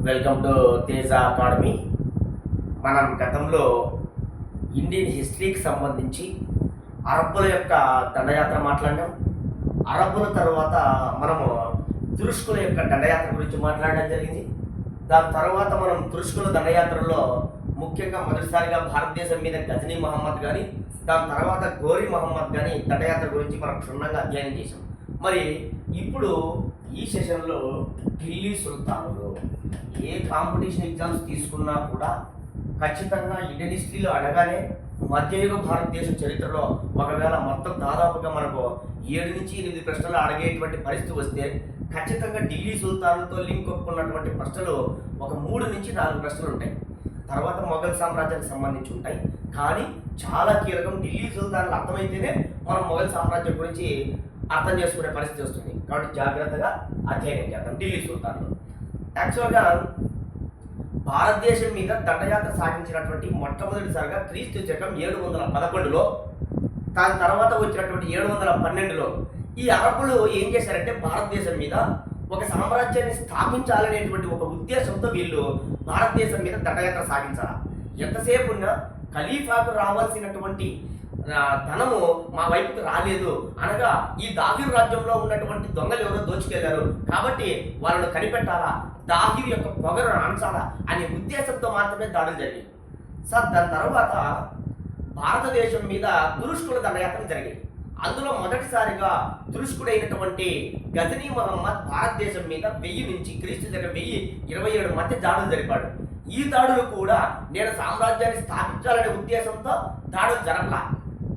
Welcome to Teja academy. మనం గతంలో Indian హిస్టరీకి సంబంధించి అరబ్బుల యొక్క దండయాత్ర మాట్లాడినాం. అరబ్బుల తర్వాత మనము తురుష్కుల యొక్క దండయాత్ర గురించి మాట్లాడడం జరిగింది. దాని తర్వాత మనం తురుష్కుల దండయాత్రలో ముఖ్యంగా మొదటిసారిగా భారతదేశం మీద గజనీ మహమ్మద్ కానీ, దాని తర్వాత గోరీ మహమ్మద్ కానీ దండయాత్ర గురించి మనం క్షుణ్ణంగా అధ్యయనం చేసాం. మరి ఇప్పుడు ఈ సెషన్లో ఢిల్లీ సుల్తానులు ఏ కాంపిటీషన్ ఎగ్జామ్స్ తీసుకున్నా కూడా ఖచ్చితంగా ఇండియన్ హిస్టరీలో అనగానే మధ్యయుగ భారతదేశ చరిత్రలో ఒకవేళ మొత్తం దాదాపుగా మనకు 7 నుంచి 8 ప్రశ్నలు అడిగేటువంటి పరిస్థితి వస్తే ఖచ్చితంగా ఢిల్లీ సుల్తానులతో లింక్ ఉన్నటువంటి ప్రశ్నలు ఒక 3 నుంచి 4 ప్రశ్నలు ఉంటాయి. తర్వాత మొఘల్ సామ్రాజ్యానికి సంబంధించి ఉంటాయి. కానీ చాలా కీలకం, ఢిల్లీ సుల్తానులు అర్థమైతేనే మనం మొఘల్ సామ్రాజ్యం గురించి అర్థం చేసుకునే పరిస్థితి వస్తుంది. కాబట్టి జాగ్రత్తగా అధ్యయనం చేద్దాం. ఢిల్లీ సుల్తానులు యాక్చువల్గా భారతదేశం మీద దండయాత్ర సాగించినటువంటి మొట్టమొదటిసారిగా క్రీస్తు శకం 711లో, దాని తర్వాత వచ్చినటువంటి 712లో ఈ అరబ్బులు ఏం చేశారంటే భారతదేశం మీద ఒక సామ్రాజ్యాన్ని స్థాపించాలనేటువంటి ఒక ఉద్దేశంతో వీళ్ళు భారతదేశం మీద దండయాత్ర సాగించాలి. ఎంతసేపు ఉన్నా ఖలీఫాకు రావాల్సినటువంటి ధనము మా వైపుకు రాలేదు అనగా ఈ దాహిర్ రాజ్యంలో ఉన్నటువంటి దొంగలు ఎవరో దోచుకెళ్లారు, కాబట్టి వాళ్ళను కనిపెట్టాలా, దాహిర్ యొక్క పొగరును అణచాలా అనే ఉద్దేశంతో మాత్రమే దాడులు జరిగాయి. సార్ దాని తర్వాత భారతదేశం మీద తురుష్కుల దండయాత్ర జరిగాయి. అందులో మొదటిసారిగా తురుష్కుడైనటువంటి గజనీ మహమ్మద్ భారతదేశం మీద 1000 నుంచి క్రీస్తు శకం 1027 మధ్య దాడులు జరిపాడు. ఈ దాడులు కూడా నేను సామ్రాజ్యాన్ని స్థాపించాలనే ఉద్దేశంతో దాడులు జరపలా,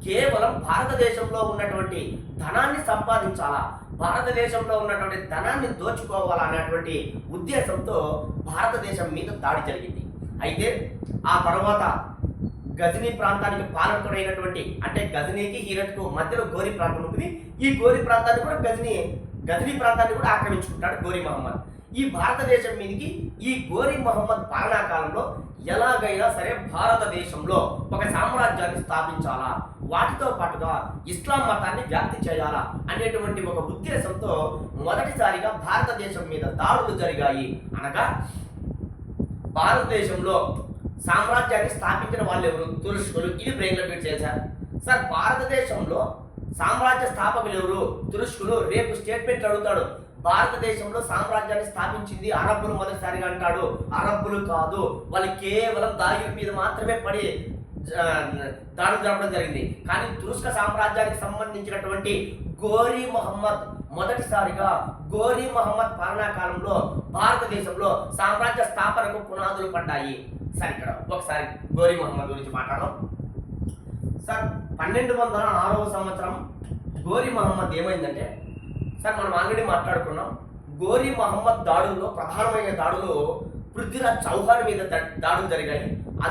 కేవలం భారతదేశంలో ఉన్నటువంటి ధనాన్ని సంపాదించాలా, భారతదేశంలో ఉన్నటువంటి ధనాన్ని దోచుకోవాలా అన్నటువంటి ఉద్దేశంతో భారతదేశం మీద దాడి జరిగింది. అయితే ఆ తర్వాత గజనీ ప్రాంతానికి పాలకుడైనటువంటి, అంటే గజనీకి హీరట్కు మధ్యలో గోరీ ప్రాంతం ఉంటుంది. ఈ గోరీ ప్రాంతాన్ని కూడా గజనీ ప్రాంతాన్ని కూడా ఆక్రమించుకుంటాడు గోరీ మహమ్మద్. ఈ భారతదేశం మీదకి ఈ గోరీ మహమ్మద్ పాలనా కాలంలో ఎలాగైనా సరే భారతదేశంలో ఒక సామ్రాజ్యాన్ని స్థాపించాలా, వాటితో పాటుగా ఇస్లాం మతాన్ని వ్యాప్తి చేయాలా అనేటువంటి ఒక ఉద్దేశంతో మొదటిసారిగా భారతదేశం మీద దాడులు జరిగాయి. అనగా భారతదేశంలో సామ్రాజ్యాన్ని స్థాపించిన వాళ్ళు ఎవరు? తురుష్కులు. ఇది బ్రెయిన్లో ఫిట్ చేశారు. సార్ భారతదేశంలో సామ్రాజ్య స్థాపకులు ఎవరు? తురుష్కులు. రేపు స్టేట్మెంట్ అడుగుతాడు, భారతదేశంలో సామ్రాజ్యాన్ని స్థాపించింది అరబ్బులు మొదటిసారిగా అంటాడు. అరబ్బులు కాదు, వాళ్ళు కేవలం దాహిర్ మీద మాత్రమే పడి దాడులు జరపడం జరిగింది. కానీ తురుష్క సామ్రాజ్యానికి సంబంధించినటువంటి గోరీ మహమ్మద్ మొదటిసారిగా గోరీ మహమ్మద్ పాలనా కాలంలో భారతదేశంలో సామ్రాజ్య స్థాపనకు పునాదులు పడ్డాయి. సార్ ఇక్కడ ఒకసారి గోరీ మహమ్మద్ గురించి మాట్లాడడం. సార్ 1206వ సంవత్సరం గోరీ మహమ్మద్ ఏమైందంటే, సార్ మనం ఆల్రెడీ మాట్లాడుకున్నాం, గోరీ మహమ్మద్ దాడుల్లో ప్రధానమైన దాడులు పృథ్వీరాజ్ చౌహాన్ మీద దాడులు జరిగాయి.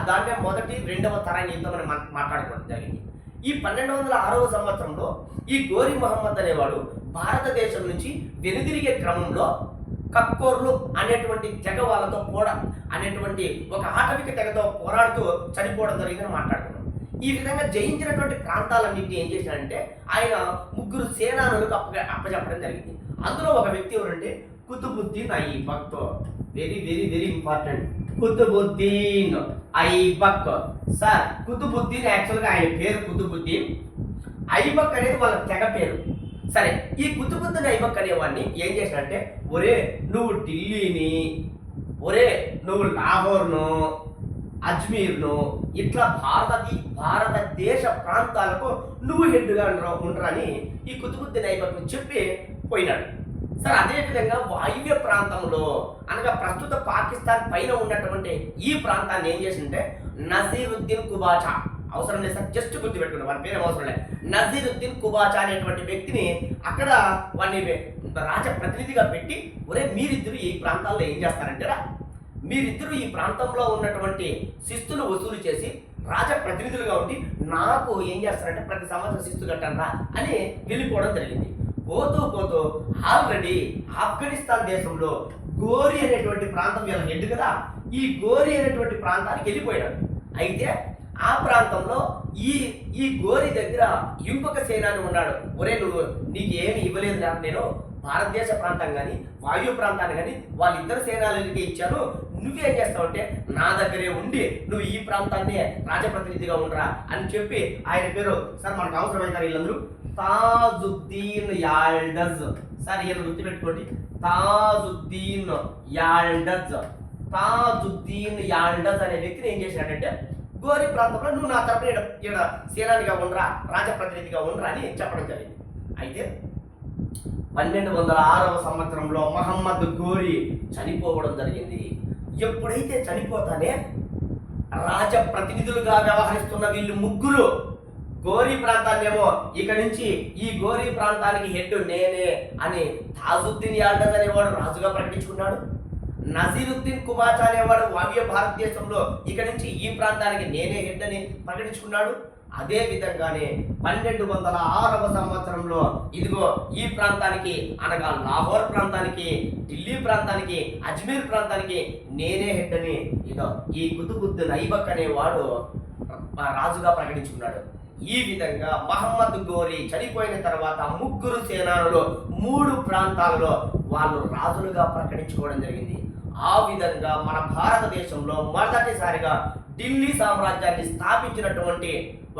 దాన్నే మొదటి 2వ తరాన్ని యుద్ధం మనం మాట్లాడుకోవడం జరిగింది. ఈ 1206వ సంవత్సరంలో ఈ గోరీ మహమ్మద్ అనేవాడు భారతదేశం నుంచి వెనుదిరిగే క్రమంలో కక్కోర్లు అనేటువంటి తెగ వాళ్ళతో అనేటువంటి ఒక ఆటవిక తెగతో పోరాడుతూ చనిపోవడం జరిగిందని మాట్లాడుకున్నాం. ఈ విధంగా జయించినటువంటి ప్రాంతాలన్నింటినీ ఏం చేశాడంటే ఆయన 3 సేనానులకు అప్పచెప్పడం జరిగింది. అందులో ఒక వ్యక్తి ఎవరంటే Qutubuddin Aibak. Very very very important, Qutubuddin Aibak. Sir Qutubuddin యాక్చువల్గా ఆయన పేరు కుతుబుద్దీన్, ఐబక్ అనేది వాళ్ళ తెగ పేరు. సరే, ఈ కుతుబుద్దీన్ ఐబక్ అనేవాడిని ఏం చేశాడంటే, ఒరే నువ్వు ఢిల్లీని, ఒరే నువ్వు లాహోర్ను, అజ్మీర్ను, ఇట్లా భారతదేశ ప్రాంతాలకు నువ్వు హెడ్గా ఉండరని ఈ కుతుబుద్దీన్ ఐబక్ను చెప్పి పోయినాడు. సరే, అదేవిధంగా వాయువ్య ప్రాంతంలో అనగా ప్రస్తుత పాకిస్తాన్ పైన ఉన్నటువంటి ఈ ప్రాంతాన్ని ఏం చేసిందంటే నజీరుద్దీన్ కుబాచా, అవసరం లేదు సార్, జస్ట్ గుర్తుపెట్టుకున్నాం, వాడి పేరు అవసరం లేదు, నజీరుద్దీన్ కుబాచా అనేటువంటి వ్యక్తిని అక్కడ వాడిని రాజ ప్రతినిధిగా పెట్టి, ఒరే మీరిద్దరు ఈ ప్రాంతాల్లో ఏం చేస్తారంటే, మీరిద్దరూ ఈ ప్రాంతంలో ఉన్నటువంటి శిస్తులు వసూలు చేసి రాజ ప్రతినిధులుగా ఉండి నాకు ఏం చేస్తారంటే ప్రతి సంవత్సరం శిస్తు కట్టనరా అని వెళ్ళిపోవడం జరిగింది. పోతూ ఆల్రెడీ ఆఫ్ఘనిస్తాన్ దేశంలో గోరీ అనేటువంటి ప్రాంతం వీళ్ళ హెడ్ కదా, ఈ గోరీ అనేటువంటి ప్రాంతానికి వెళ్ళిపోయాడు. అయితే ఆ ప్రాంతంలో ఈ గోరీ దగ్గర ఇంకొక సేనాని ఉన్నాడు. ఒరే నువ్వు నీకు ఏమి ఇవ్వలేదు, నేను భారతదేశ ప్రాంతం కానీ వాయు ప్రాంతాన్ని కానీ వాళ్ళిద్దరు సేనాలకి ఇచ్చాను, నువ్వేం చేస్తావంటే నా దగ్గరే ఉండి నువ్వు ఈ ప్రాంతాన్ని రాజప్రతినిధిగా ఉండరా అని చెప్పి ఆయన పేరు సార్ మనకు అవసరమైతే వీళ్ళందరూ తాజుద్దీన్ యాల్డజ్. సార్ ఈయన గుర్తుపెట్టుకోండి, తాజుద్దీన్ యాల్డజ్. తాజుద్దీన్ యాల్డజ్ అనే వ్యక్తిని ఏం చేశాడంటే గోరి ప్రాంతంలో నువ్వు నా తరపున ఈడ సేనానిగా ఉండరా, రాజప్రతినిధిగా ఉండరా అని చెప్పడం జరిగింది. అయితే 1206వ సంవత్సరంలో మహమ్మద్ గోరి చనిపోవడం జరిగింది. ఎప్పుడైతే చనిపోతానే రాజప్రతినిధులుగా వ్యవహరిస్తున్న వీళ్ళు ముగ్గురు గోరీ ప్రాంతాన్నేమో ఇక నుంచి ఈ గోరీ ప్రాంతానికి హెడ్ నేనే అని తాజుద్దీన్ యాల్డజ్ అనేవాడు రాజుగా ప్రకటించుకున్నాడు. నజీరుద్దీన్ కుబాచా అనేవాడు వావ్య భారతదేశంలో ఇక నుంచి ఈ ప్రాంతానికి నేనే హెడ్ అని ప్రకటించుకున్నాడు. అదే విధంగానే 1206వ సంవత్సరంలో ఇదిగో ఈ ప్రాంతానికి అనగా లాహోర్ ప్రాంతానికి, ఢిల్లీ ప్రాంతానికి, అజ్మీర్ ప్రాంతానికి నేనే హెడ్ అని ఇదో ఈ కుతుబుద్దీన్ ఐబక్ అనేవాడు రాజుగా ప్రకటించుకున్నాడు. ఈ విధంగా మహమ్మద్ గోరీ చనిపోయిన తర్వాత ముగ్గురు సేనానులు 3 ప్రాంతాలలో వాళ్ళు రాజులుగా ప్రకటించుకోవడం జరిగింది. ఆ విధంగా మన భారతదేశంలో మొదటిసారిగా ఢిల్లీ సామ్రాజ్యాన్ని స్థాపించినటువంటి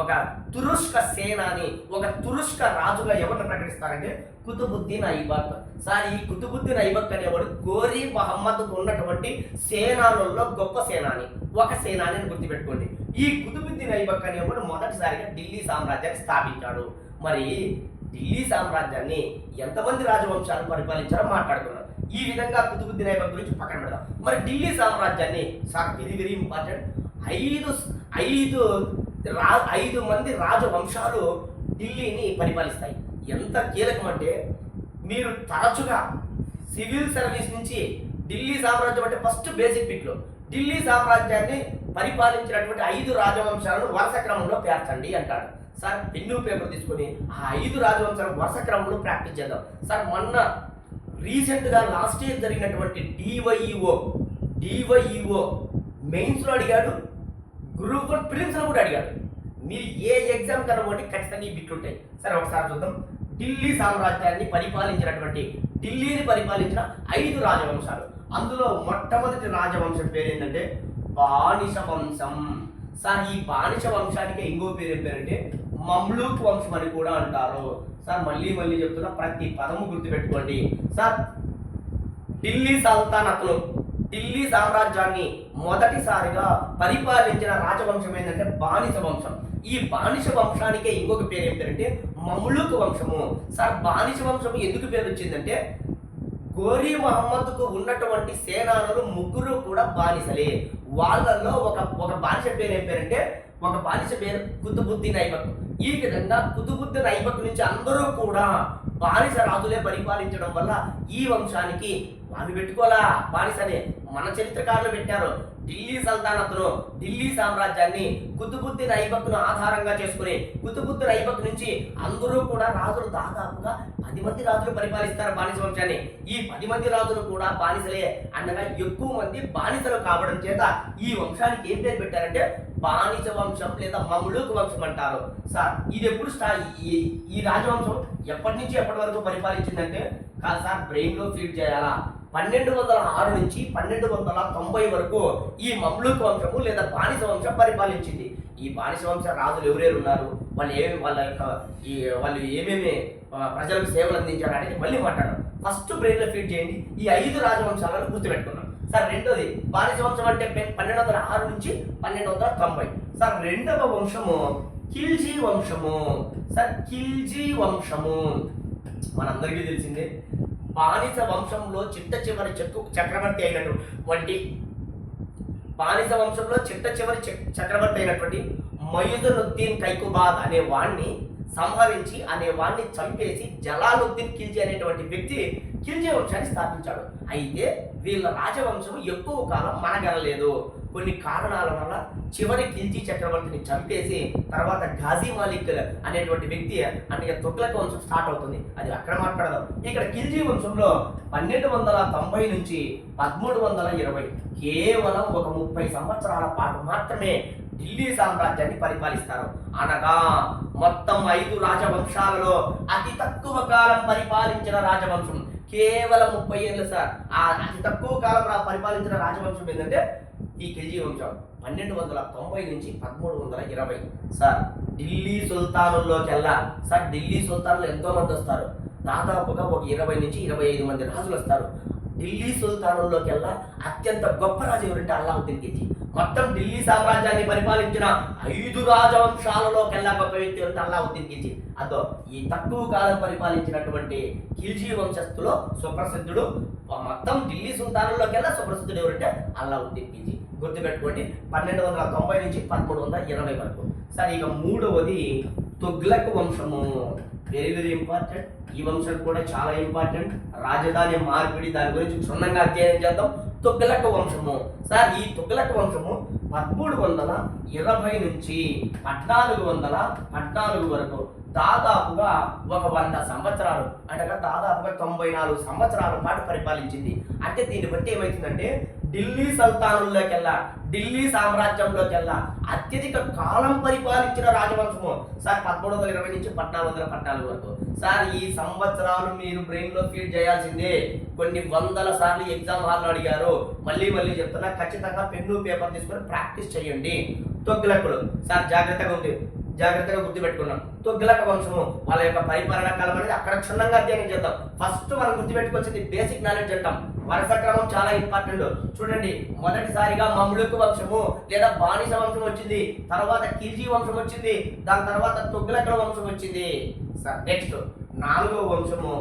ఒక తురుష్క సేనాని, ఒక తురుష్క రాజుగా ఎవరిని ప్రకటిస్తారంటే కుతుబుద్దీన్ ఐబక్. సార్ ఈ కుతుబుద్దీన్ ఐబక్ అనేవాడు గోరీ మహమ్మద్కు ఉన్నటువంటి సేనానుల్లో గొప్ప సేనాని, ఒక సేనాని అని గుర్తుపెట్టుకోండి. ఈ కుతుబుద్దీన్ ఐబక్ అనేవాడు మొదటిసారిగా ఢిల్లీ సామ్రాజ్యాన్ని స్థాపించాడు. మరి ఢిల్లీ సామ్రాజ్యాన్ని ఎంతమంది రాజవంశాలు పరిపాలించారో మాట్లాడుకున్నారు. ఈ విధంగా కుతుబుద్దీన్ ఐబక్ గురించి పక్కన పెడదాం. మరి ఢిల్లీ సామ్రాజ్యాన్ని సార్ వెరీ ఇంపార్టెంట్, ఐదు మంది రాజవంశాలు ఢిల్లీని పరిపాలిస్తాయి. ఎంత కీలకం అంటే మీరు తరచుగా సివిల్ సర్వీస్ నుంచి ఢిల్లీ సామ్రాజ్యం అంటే ఫస్ట్ బేసిక్ బిట్లో ఢిల్లీ సామ్రాజ్యాన్ని పరిపాలించినటువంటి 5 రాజవంశాలను వరుస క్రమంలో పేర్చండి అంటాడు. సార్ పెన్ను పేపర్ తీసుకొని ఆ 5 రాజవంశాలను వరుస క్రమంలో ప్రాక్టీస్ చేద్దాం. సార్ మొన్న రీసెంట్గా లాస్ట్ ఇయర్ జరిగినటువంటి డివైఈఓ మెయిన్స్లో అడిగాడు, గ్రూప్ 1 ప్రిలిమ్స్లో కూడా అడిగాడు. మీరు ఏ ఎగ్జామ్ కనుకోండి ఖచ్చితంగా ఈ బిట్లు ఉంటాయి. సరే ఒకసారి చూద్దాం. ఢిల్లీ సామ్రాజ్యాన్ని ఢిల్లీని పరిపాలించిన 5 రాజవంశాలు. అందులో మొట్టమొదటి రాజవంశం పేరు ఏంటంటే బానిస వంశం. సార్ ఈ బానిస వంశానికి ఇంకో పేరు ఏం పేరంటే మమ్లూక్ వంశం అని కూడా అంటారు. సార్ మళ్ళీ చెప్తున్నా, ప్రతి పదము గుర్తుపెట్టుకోండి. సార్ ఢిల్లీ సామ్రాజ్యాన్ని మొదటిసారిగా పరిపాలించిన రాజవంశం ఏంటంటే బానిస వంశం. ఈ బానిస వంశానికే ఇంకొక పేరు ఏం పేరంటే మమ్లూక్ వంశము. సార్ బానిస వంశము ఎందుకు పేరు వచ్చిందంటే గోరీ మహమ్మద్కు ఉన్నటువంటి సేనానులు ముగ్గురు కూడా బానిసలే. వాళ్ళల్లో ఒక బానిస పేరు ఏం పేరంటే ఒక బానిస పేరు కుతుబుద్దీన్ ఐబక్. ఈ విధంగా కుతుబుద్దీన్ ఐబక్ నుంచి అందరూ కూడా బానిస రాజులే పరిపాలించడం వల్ల ఈ వంశానికి వాళ్ళు పెట్టుకోలా బానిసనే, మన చరిత్రకారులు పెట్టారు. ఢిల్లీ సల్తానత్ను, ఢిల్లీ సామ్రాజ్యాన్ని కుతుబుద్దీన్ ఐబక్ను ఆధారంగా చేసుకుని కుతుబుద్దీన్ ఐబక్ నుంచి అందరూ కూడా రాజులు దాదాపుగా 10 మంది రాజులు పరిపాలిస్తారు బానిస వంశాన్ని. ఈ 10 మంది రాజులు కూడా బానిసలే, అనగా ఎక్కువ మంది బానిసలు కావడం చేత ఈ వంశానికి ఏం పేరు పెట్టారంటే బానిస వంశం లేదా మమ్లూక్ వంశం అంటారు. సార్ ఇది ఎప్పుడు ఈ రాజవంశం ఎప్పటి నుంచి ఎప్పటి వరకు పరిపాలించిందంటే కాదు సార్, బ్రెయిన్లో ఫీడ్ చేయాలా. 1206 నుంచి 1290 వరకు ఈ మమ్లూక్ వంశము లేదా బానిస వంశం పరిపాలించింది. ఈ బానిస వంశ రాజులు ఎవరెవరు ఉన్నారు, వాళ్ళు ఏమేమి ప్రజలకు సేవలు అందించారు అనేది మళ్ళీ మాట్లాడారు. ఫస్ట్ బ్రెయిన్లో ఫీడ్ చేయండి, ఈ 5 రాజవంశాలను గుర్తుపెట్టుకున్నాం. సార్ రెండోది బానిస వంశం అంటే 1206 నుంచి 1290. సార్ రెండవ వంశము ఖిల్జీ వంశము. సార్ ఖిల్జీ వంశము మనందరికీ తెలిసిందే. బానిస వంశంలో చిట్ట చివరి చక్రవర్తి అయినటువంటి మొయిజుద్దీన్ కైకుబాద్ అనే వాణ్ణి సంహరించి చంపేసి జలాలుద్దీన్ ఖిల్జీ అనేటువంటి వ్యక్తి ఖిల్జీ వంశాన్ని స్థాపించాడు. అయితే వీళ్ళ రాజవంశం ఎక్కువ కాలం మనగలలేదు. కొన్ని కారణాల వల్ల చివరి ఖిల్జీ చక్రవర్తిని చంపేసి తర్వాత ఘాజీ మాలిక్ అనేటువంటి వ్యక్తి అంటే తుగ్లక్ వంశం స్టార్ట్ అవుతుంది. అది అక్కడ మాట్లాడదాం. ఇక్కడ ఖిల్జీ వంశంలో 1290 నుంచి 1320 కేవలం ఒక 30 సంవత్సరాల పాటు మాత్రమే ఢిల్లీ సామ్రాజ్యాన్ని పరిపాలిస్తారు. అనగా మొత్తం 5 రాజవంశాలలో అతి తక్కువ కాలం పరిపాలించిన రాజవంశం కేవలం 30 ఏళ్ళు సార్. ఆ అతి తక్కువ కాలం పరిపాలించిన రాజవంశం ఏంటంటే ఈ ఖిల్జీ వంశం. 1290 నుంచి 1320 సార్. ఢిల్లీ సుల్తానుల్లోకెల్లా సార్, ఢిల్లీ సుల్తానులు ఎంతో మంది వస్తారు. దాదాపుగా ఒక 20 నుంచి 25 మంది రాజులు వస్తారు. ఢిల్లీ సుల్తానుల్లోకెల్లా అత్యంత గొప్ప రాజు ఎవరంటే అల్లావుద్దీన్ ఖిల్జీ. మొత్తం ఢిల్లీ సామ్రాజ్యాన్ని పరిపాలించిన 5 రాజవంశాలలోకెల్లా గొప్ప వ్యక్తి ఎవరంటే అల్లావుద్దీన్ ఖిల్జీ. అదో ఈ తక్కువ కాలం పరిపాలించినటువంటి ఖిల్జీ వంశస్థులో సుప్రసిద్ధుడు, మొత్తం ఢిల్లీ సుల్తానుల్లోకెల్లా సుప్రసిద్ధుడు ఎవరంటే అల్లావుద్దీన్ ఖిల్జీ. గుర్తుపెట్టుకోండి, 1290 నుంచి 1320 వరకు. సరే, ఇక మూడవది తుగ్లక్ వంశము. Very very important. ఈ వంశం కూడా చాలా ఇంపార్టెంట్. రాజధాని మార్పిడి, దాని గురించి క్షుణ్ణంగా అధ్యయనం చేద్దాం. తుగ్లక్ వంశము సార్, ఈ తుగ్లక్ వంశము 1320 నుంచి 1414 వరకు దాదాపుగా ఒక 100 సంవత్సరాలు, అనగా దాదాపుగా 94 సంవత్సరాల పాటు పరిపాలించింది. అంటే దీన్ని బట్టి ఏమవుతుందంటే ఢిల్లీ సుల్తానుల్లోకెల్లా, ఢిల్లీ సామ్రాజ్యంలోకెల్లా అత్యధిక కాలం పరిపాలించిన రాజవంశము సార్ 1320 నుంచి 1414 వరకు. సార్, ఈ సంవత్సరాలు మీరు బ్రెయిన్లో ఫీడ్ చేయాల్సిందే. కొన్ని వందల సార్లు ఎగ్జామ్ హాల్లో అడిగారు. మళ్ళీ మళ్ళీ చెప్తున్నా, ఖచ్చితంగా పెన్ను పేపర్ తీసుకొని ప్రాక్టీస్ చేయండి. తుగ్లకులు సార్, జాగ్రత్తగా గుర్తుపెట్టుకున్నాం. తుగ్లక్ వంశము వాళ్ళ యొక్క పరిపాలనా కాలం అనేది అక్కడ క్షుణ్ణంగా అధ్యయనం చేద్దాం. ఫస్ట్ మనం గుర్తుపెట్టుకోవాల్సింది బేసిక్ నాలెడ్జ్ అంటాం. వరుస క్రమం చాలా ఇంపార్టెంట్. చూడండి, మొదటిసారిగా మమ్లుక్ వంశము లేదా బానిస వంశం వచ్చింది, తర్వాత ఖిల్జీ వంశం వచ్చింది, దాని తర్వాత తుగ్లక్ వంశం వచ్చింది. నెక్స్ట్ 4వ వంశము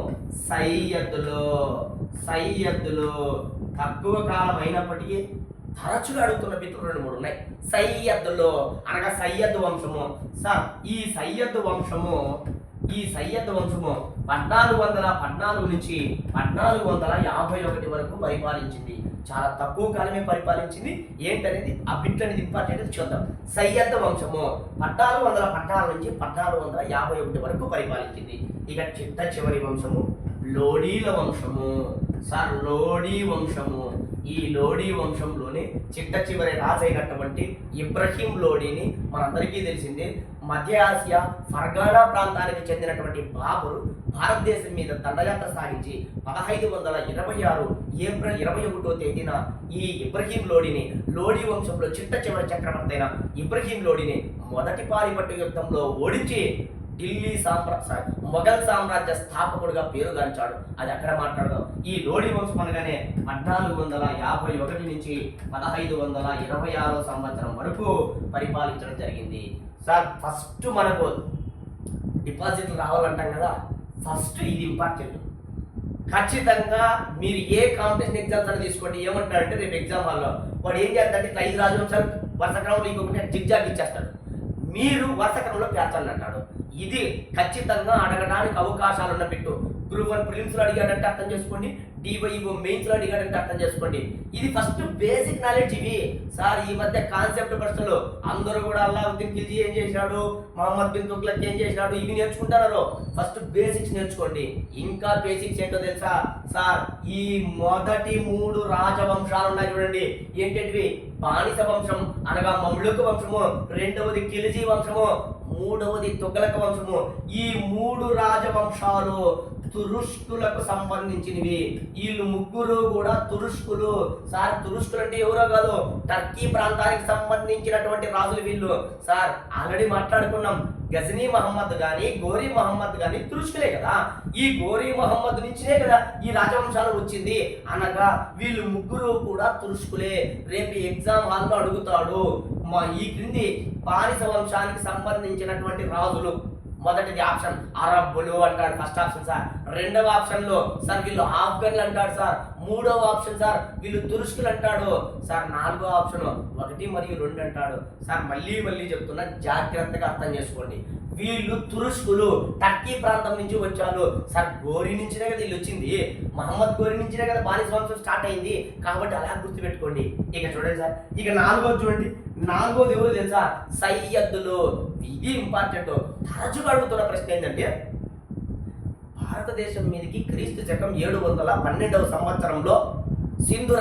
సయ్యద్దులు. తక్కువ కాలం అయినప్పటికీ తరచుగా అడుగుతున్న బిత్తులు 2-3 ఉన్నాయి. సయ్యద్దులో అనగా సయ్యద్ వంశము సార్. ఈ సయ్యద్ వంశము 1414 నుంచి 1451 వరకు పరిపాలించింది. చాలా తక్కువ కాలమే పరిపాలించింది. ఏంటనేది ఆ బిట్ అనేది ఇంపార్టెంట్, చూద్దాం. సయ్యద్ వంశము 1414 నుంచి 1451 వరకు పరిపాలించింది. ఇక చివరి వంశము లోడీల వంశము సార్. లోడీ వంశము, ఈ లోడీ వంశంలోనే చివరి రాజైనటువంటి ఇబ్రహీం లోడీని మనందరికీ తెలిసిందే. మధ్య ఆసియా ఫర్గానా ప్రాంతానికి చెందినటువంటి బాబరు భారతదేశం మీద దండయాత్ర సాగించి 1526 ఏప్రిల్ 21వ తేదీన ఈ ఇబ్రహీం లోడీని, లోడీ వంశంలో చివరి చక్రవర్తి అయిన ఇబ్రహీం లోడీని మొదటి పానిపట్టు యుద్ధంలో ఓడించి ఢిల్లీ మొఘల్ సామ్రాజ్య స్థాపకుడిగా పేరుగాంచాడు. అది అక్కడ మాట్లాడదాం. ఈ లోడీ వంశం అనగానే 1451 నుంచి 1526 సంవత్సరం వరకు పరిపాలించడం జరిగింది. సార్, ఫస్ట్ మనకు డిపాజిట్లు రావాలంటాం కదా, ఫస్ట్ ఇది ఇంపార్టెంట్. ఖచ్చితంగా మీరు ఏ కాంపిటీషన్ ఎగ్జామ్స్ అని తీసుకోండి, ఏమంటారంటే రేపు ఎగ్జామ్ హాల్లో వాడు ఏం చేస్తాడంటే 5 రాజవంశాలు వరుస క్రమంలో ఇంకొకటి జిగ్జాగ్ ఇచ్చేస్తాడు. మీరు వరుస క్రమంలో పేర్చండి అంటాడు. ఇది ఖచ్చితంగా అడగడానికి అవకాశాలు ఉన్న పెట్టు. గ్రూప్ 1 ప్రిలిమ్స్లో అడిగాడంటే అర్థం చేసుకోండి, డివైఓ మెయిన్స్లో అడిగాడంటే అర్థం చేసుకోండి. ఇది ఫస్ట్ బేసిక్ నాలెడ్జ్. ఇవి సార్, ఈ మధ్య కాన్సెప్ట్ ప్రశ్నలు అందరూ కూడా అల్లావుద్దీన్ ఖిల్జీ ఏం చేసినాడు, మహమ్మద్ బిన్ తుగ్లక్ ఏం చేసినాడు, ఇవి నేర్చుకుంటారు. ఫస్ట్ బేసిక్స్ నేర్చుకోండి. ఇంకా బేసిక్స్ ఏంటో తెలుసా సార్? ఈ మొదటి 3 రాజవంశాలు ఉన్నాయి చూడండి. ఏంటంటే బానిస వంశం అనగా మమ్లుక్ వంశము, రెండవది ఖిల్జీ వంశము, మూడవది తుగ్లక్ వంశము. ఈ 3 రాజవంశాలు తురుష్కులకు సంబంధించినవి. వీళ్ళు ముగ్గురు కూడా తురుష్కులు సార్. తురుష్కులు అంటే ఎవరో కాదు, టర్కీ ప్రాంతానికి సంబంధించినటువంటి రాజులు వీళ్ళు సార్. ఆల్రెడీ మాట్లాడుకున్నాం, గజనీ మహమ్మద్ గాని గోరీ మహమ్మద్ గాని తురుష్కులే కదా. ఈ గోరీ మహమ్మద్ నుంచినే కదా ఈ రాజవంశాలు వచ్చింది. అనగా వీళ్ళు ముగ్గురు కూడా తురుష్కులే. రేపు ఎగ్జామ్ హాల్లో అడుగుతాడు, ఈ క్రింది బానిస వంశానికి సంబంధించినటువంటి రాజులు. మొదటిది ఆప్షన్ అరబ్బులు అంటాడు, ఫస్ట్ ఆప్షన్ సార్. రెండవ ఆప్షన్ లో సార్ వీళ్ళు ఆఫ్ఘన్లు అంటాడు సార్. మూడవ ఆప్షన్ సార్ వీళ్ళు తురుష్కులు అంటాడు సార్. నాలుగో ఆప్షన్ 1 మరియు 2 అంటాడు సార్. మళ్ళీ చెప్తున్నా, జాగ్రత్తగా అర్థం చేసుకోండి. వీళ్ళు తురుష్కులు, టర్కీ ప్రాంతం నుంచి వచ్చారు సార్. గోరీ నుంచినే కదా వీళ్ళు వచ్చింది, మహమ్మద్ గోరీ నుంచినే కదా బానిస వంశం స్టార్ట్ అయింది. కాబట్టి అలా గుర్తుపెట్టుకోండి. ఇక చూడండి సార్, ఇక 4వది చూడండి. 4వది ఎవరు తెలుసా? సయ్యద్దులు. ఇది ఇంపార్టెంట్. తరచుగా అడుగుతున్న ప్రశ్న ఏంటంటే, భారతదేశం మీదకి క్రీస్తు శకం 712వ సంవత్సరంలో సింధు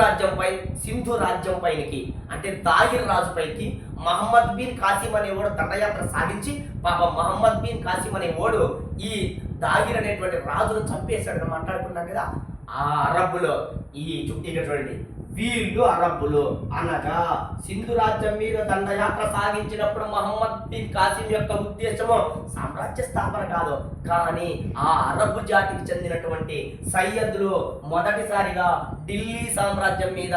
రాజ్యం పైనకి అంటే దాహిర్ రాజు పైకి మహమ్మద్ బిన్ కాసిం అనేవాడు దండయాత్ర సాగించి పాప మహమ్మద్ బిన్ కాసిం అనేవాడు ఈ దాహిర్ అనేటువంటి రాజును చంపేశాడని మాట్లాడుకున్నాం కదా. ఆ అరబ్బులో ఇక్కడ చూడండి, వీళ్ళు అరబ్బులు అనగా సింధు రాజ్యం మీద దండయాత్ర సాగించినప్పుడు మహమ్మద్ బిన్ కాసిం యొక్క ఉద్దేశము సామ్రాజ్య స్థాపన కాదు, కానీ ఆ అరబ్బు జాతికి చెందినటువంటి సయ్యద్లు మొదటిసారిగా ఢిల్లీ సామ్రాజ్యం మీద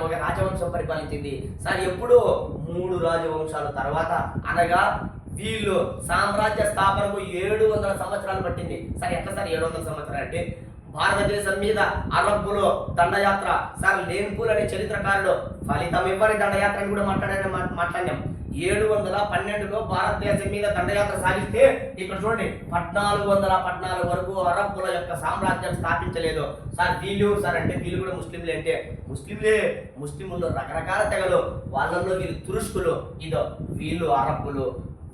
ఒక రాజవంశం పరిపాలించింది. సార్ ఎప్పుడు 3 రాజవంశాల తర్వాత అనగా వీళ్ళు సామ్రాజ్య స్థాపనకు 700 సంవత్సరాలు పట్టింది. సరే ఎట్లా సార్ 700 సంవత్సరాలు అంటే భారతదేశం మీద అరబ్బులో దండయాత్ర, సార్ లేన్పూల్ అనే చరిత్రకారుడు ఫలితం ఇవ్వని దండయాత్రని కూడా మాట్లాడినాం. 712లో భారతదేశం మీద దండయాత్ర సాగిస్తే ఇక్కడ చూడండి 1414 వరకు అరబ్బుల యొక్క సామ్రాజ్యం స్థాపించలేదు. సార్ వీళ్ళు సార్ అంటే వీళ్ళు కూడా ముస్లింలే అంటే ముస్లింలు రకరకాల తెగలు, వాళ్ళల్లో వీళ్ళు తురుష్కులు, ఇదో వీళ్ళు అరబ్బులు.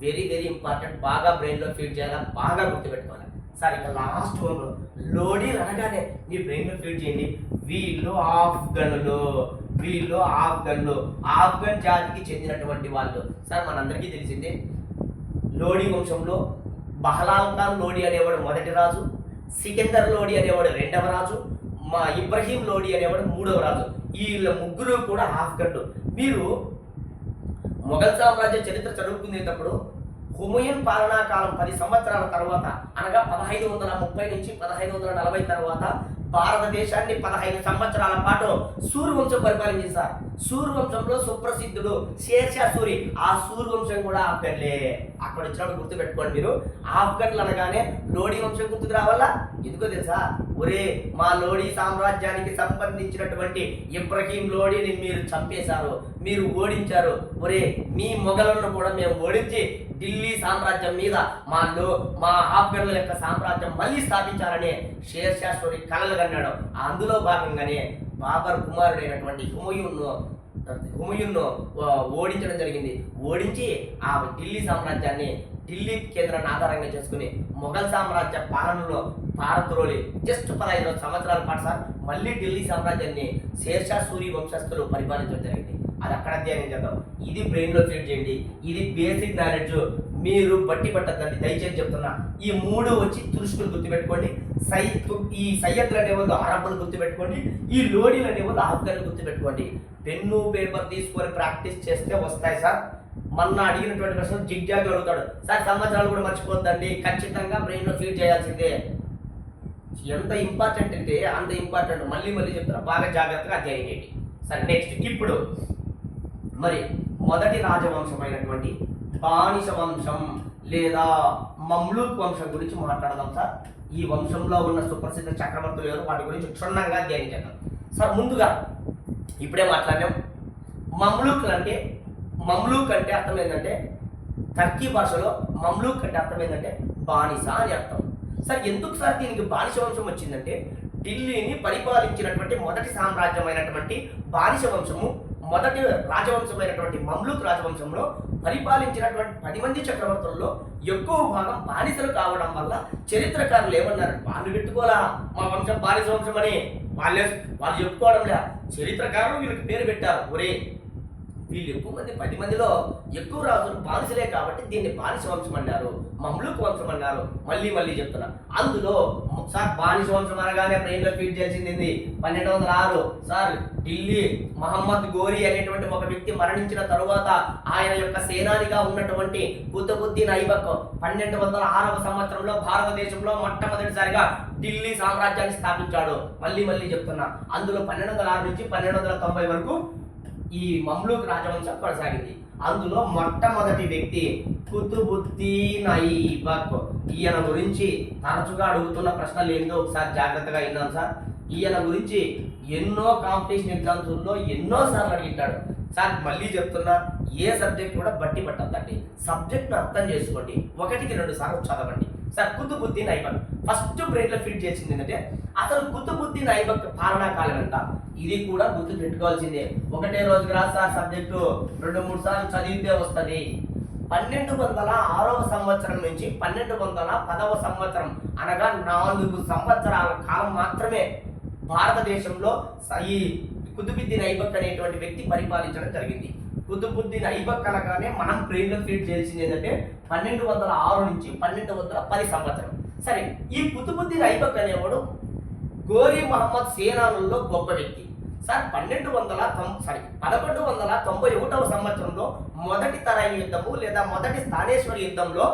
వెరీ వెరీ ఇంపార్టెంట్, బాగా బ్రెయిన్లో ఫీడ్ చేయాలి, బాగా గుర్తుపెట్టుకోవాలి. సార్ ఇక లాస్ట్ వన్ లోడీ అనగానే మీ బ్రెయిన్లో ఫీడ్ చేయండి. వీళ్ళు ఆఫ్ఘన్ జాతికి చెందినటువంటి వాళ్ళు. సార్ మనందరికీ తెలిసిందే, లోడీ వంశంలో బహలాల్ ఖాన్ లోడీ అనేవాడు మొదటి రాజు, సికిందర్ లోడీ అనేవాడు రెండవ రాజు, ఇబ్రహీం లోడీ అనేవాడు మూడవ రాజు. వీళ్ళ ముగ్గురు కూడా ఆఫ్ఘన్లు. మీరు మొఘల్ సామ్రాజ్య చరిత్ర చదువుకునేటప్పుడు హుమయూన్ పాలనా కాలం 10 సంవత్సరాల తర్వాత అనగా 1530 నుంచి 1540 తర్వాత భారతదేశాన్ని 15 సంవత్సరాల పాటు సూర్యవంశం పరిపాలించింది. సార్ సూర్యవంశంలో సుప్రసిద్ధుడు షేర్షా సూరి, ఆ సూర్యవంశం కూడా ఆఫ్ఘన్లే. అక్కడ వచ్చినప్పుడు గుర్తుపెట్టుకోండి మీరు, ఆఫ్ఘన్లు అనగానే లోడీ వంశం గుర్తుకు రావాలా? ఎందుకో తెలుసా? ఒరే మా లోడీ సామ్రాజ్యానికి సంబంధించినటువంటి ఇబ్రహీం లోడీని మీరు చంపేశారు, మీరు ఓడించారు. ఒరే మీ మొఘలులను కూడా మేము ఓడించి ఢిల్లీ సామ్రాజ్యం మీద మా ఆఫ్ఘన్ల యొక్క సామ్రాజ్యం మళ్ళీ స్థాపించాలని షేర్షా సూరి కలలు కన్నాడు. అందులో భాగంగానే బాబర్ కుమారుడైనటువంటి హుమయూన్ను ఓడించడం జరిగింది. ఓడించి ఆ ఢిల్లీ సామ్రాజ్యాన్ని ఢిల్లీ కేంద్రాన్ని ఆధారంగా చేసుకుని మొఘల్ సామ్రాజ్య పాలనలో పారద్రోలి జస్ట్ 15 సంవత్సరాల పాటు సార్ మళ్ళీ ఢిల్లీ సామ్రాజ్యాన్ని షేర్షా సూరి వంశస్థులు పరిపాలించడం జరిగింది. అది అక్కడ అధ్యయనం చేద్దాం. ఇది బ్రెయిన్లో ఫీడ్ చేయండి, ఇది బేసిక్ నాలెడ్జ్. మీరు బట్టి పట్టద్దండి, దయచేసి చెప్తున్నా. ఈ 3 వచ్చి తురుష్కులు గుర్తుపెట్టుకోండి, ఈ సయ్యద్లు అనేవాళ్ళు అరబ్బులు గుర్తుపెట్టుకోండి, ఈ లోడీలు అనేవాళ్ళు ఆఫ్ఘన్లు గుర్తుపెట్టుకోండి. పెన్ను పేపర్ తీసుకొని ప్రాక్టీస్ చేస్తే వస్తాయి సార్. మొన్న అడిగినటువంటి ప్రశ్న జిగ్జాగ్ అడుగుతాడు సార్, సంవత్సరాలు కూడా మర్చిపోద్దండి, ఖచ్చితంగా బ్రెయిన్లో ఫీడ్ చేయాల్సిందే. ఎంత ఇంపార్టెంట్ అంటే అంత ఇంపార్టెంట్. మళ్ళీ చెప్తున్నా, బాగా జాగ్రత్తగా అధ్యయనం చేయండి. సరే నెక్స్ట్, ఇప్పుడు మరి మొదటి రాజవంశమైనటువంటి బానిస వంశం లేదా మమ్లూక్ వంశం గురించి మాట్లాడదాం సార్. ఈ వంశంలో ఉన్న సుప్రసిద్ధ చక్రవర్తులు ఎవరు, వాటి గురించి క్షుణ్ణంగా అధ్యయనం చేద్దాం సార్. ముందుగా ఇప్పుడే మాట్లాడినాం, మమ్లూక్ అంటే అర్థం ఏంటంటే, టర్కీ భాషలో మమ్లూక్ అంటే అర్థం ఏంటంటే బానిస అని అర్థం. సార్ ఎందుకు సార్ దీనికి బానిస వంశం వచ్చిందంటే, ఢిల్లీని పరిపాలించినటువంటి మొదటి సామ్రాజ్యమైనటువంటి బానిస వంశము, మొదటి రాజవంశమైనటువంటి మమ్లూక్ రాజవంశంలో పరిపాలించినటువంటి 10 మంది చక్రవర్తుల్లో ఎక్కువ భాగం బానిసలు కావడం వల్ల చరిత్రకారులు ఏమన్నారు, వాళ్ళు పెట్టుకోలా మా వంశం బానిస వంశం అని వాళ్ళు చెప్పుకోవడం లే, చరిత్రకారులు వీళ్ళకి పేరు పెట్టారు. ఒరే వీళ్ళు ఎక్కువ మంది 10 మందిలో ఎక్కువ రాజులు బానిసలే కాబట్టి దీన్ని బానిస వంశం అన్నారు, మమ్లూక్ వంశం అన్నారు. మళ్ళీ చెప్తున్నా, అందులో సార్ బానిస వంశం అనగానే బ్రెయిన్లో ఫీడ్ చేసింది 1206 సార్ ఢిల్లీ మహమ్మద్ గోరీ అనేటువంటి ఒక వ్యక్తి మరణించిన తరువాత ఆయన యొక్క సేనానిగా ఉన్నటువంటి కుతుబుద్దీన్ ఐబక్ 1206వ సంవత్సరంలో భారతదేశంలో మొట్టమొదటిసారిగా ఢిల్లీ సామ్రాజ్యాన్ని స్థాపించాడు. మళ్ళీ చెప్తున్నా, అందులో 1206 నుంచి 1290 వరకు ఈ మమ్లూక్ రాజవంశం కొనసాగింది. అందులో మొట్టమొదటి వ్యక్తి కుతుబుద్దీన్ ఐబక్. ఈయన గురించి తరచుగా అడుగుతున్న ప్రశ్నలు ఏందో ఒకసారి జాగ్రత్తగా విన్నాం సార్. ఈయన గురించి ఎన్నో కాంపిటీషన్ ఎగ్జామ్స్లో ఎన్నోసార్లు అడిగింటాడు సార్. మళ్ళీ చెప్తున్నా, ఏ సబ్జెక్ట్ కూడా బట్టి పట్టద్దండి, సబ్జెక్ట్ను అర్థం చేసుకోండి, 1కి 2 సార్లు చదవండి సార్. కుతుబుద్దీన్ ఐబక్ ఫస్ట్ బ్రెయిన్లో ఫిట్ చేసింది ఏంటంటే, అసలు కుతుబుద్దీన్ ఐబక్ పాలనా కాలం ఎంత, ఇది కూడా గుర్తు పెట్టుకోవాల్సిందే. ఒకటే రోజుకి రాదు సార్ సబ్జెక్టు, 2-3 సార్లు చదివితే వస్తుంది. 1206వ సంవత్సరం నుంచి 1210వ సంవత్సరం అనగా 4 సంవత్సరాల కాలం మాత్రమే భారతదేశంలో ఈ కుతుబుద్దీన్ ఐబక్ అనేటువంటి వ్యక్తి పరిపాలించడం జరిగింది. కుతుబుద్దీన్ ఐబక్ అనగానే మనం బ్రెయిన్లో ఫీడ్ చేయాల్సింది ఏంటంటే 1206 నుంచి 1210 సంవత్సరం. సరే, ఈ కుతుబుద్దీన్ ఐబక్ అనేవాడు గోరీ మహమ్మద్ సేనానుల్లో గొప్ప వ్యక్తి. సార్ 1191వ సంవత్సరంలో మొదటి తరైన యుద్ధము లేదా మొదటి స్థానేశ్వరి యుద్ధంలో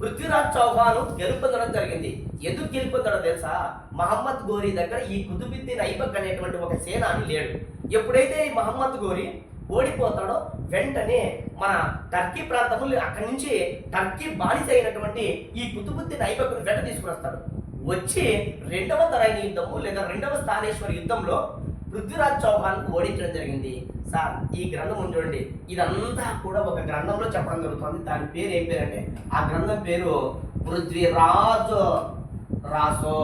పృథ్వీరాజ్ చౌహాన్ గెలుపొందడం జరిగింది. ఎందుకు గెలుపొందడం తెలుసా? మహమ్మద్ గోరీ దగ్గర ఈ కుతుబుద్దీన్ ఐబక్ అనేటువంటి ఒక సేనాని లేడు. ఎప్పుడైతే ఈ మహమ్మద్ గోరీ ఓడిపోతాడో వెంటనే మన టర్కీ ప్రాంతములు అక్కడి నుంచి టర్కీ బానిస అయినటువంటి ఈ కుతుబుద్దీన్ ఐబక్ను వెంట తీసుకుని వస్తాడు. వచ్చి రెండవ తరైన యుద్ధము లేదా రెండవ స్థానేశ్వరి యుద్ధంలో పృథ్వీరాజ్ చౌహాన్ ఓడించడం జరిగింది. సార్, ఈ గ్రంథం చూడండి, ఇదంతా కూడా ఒక గ్రంథంలో చెప్పడం జరుగుతుంది. దాని పేరు ఏం పేరు అంటే, ఆ గ్రంథం పేరు పృథ్వీరాజ్ రాసో.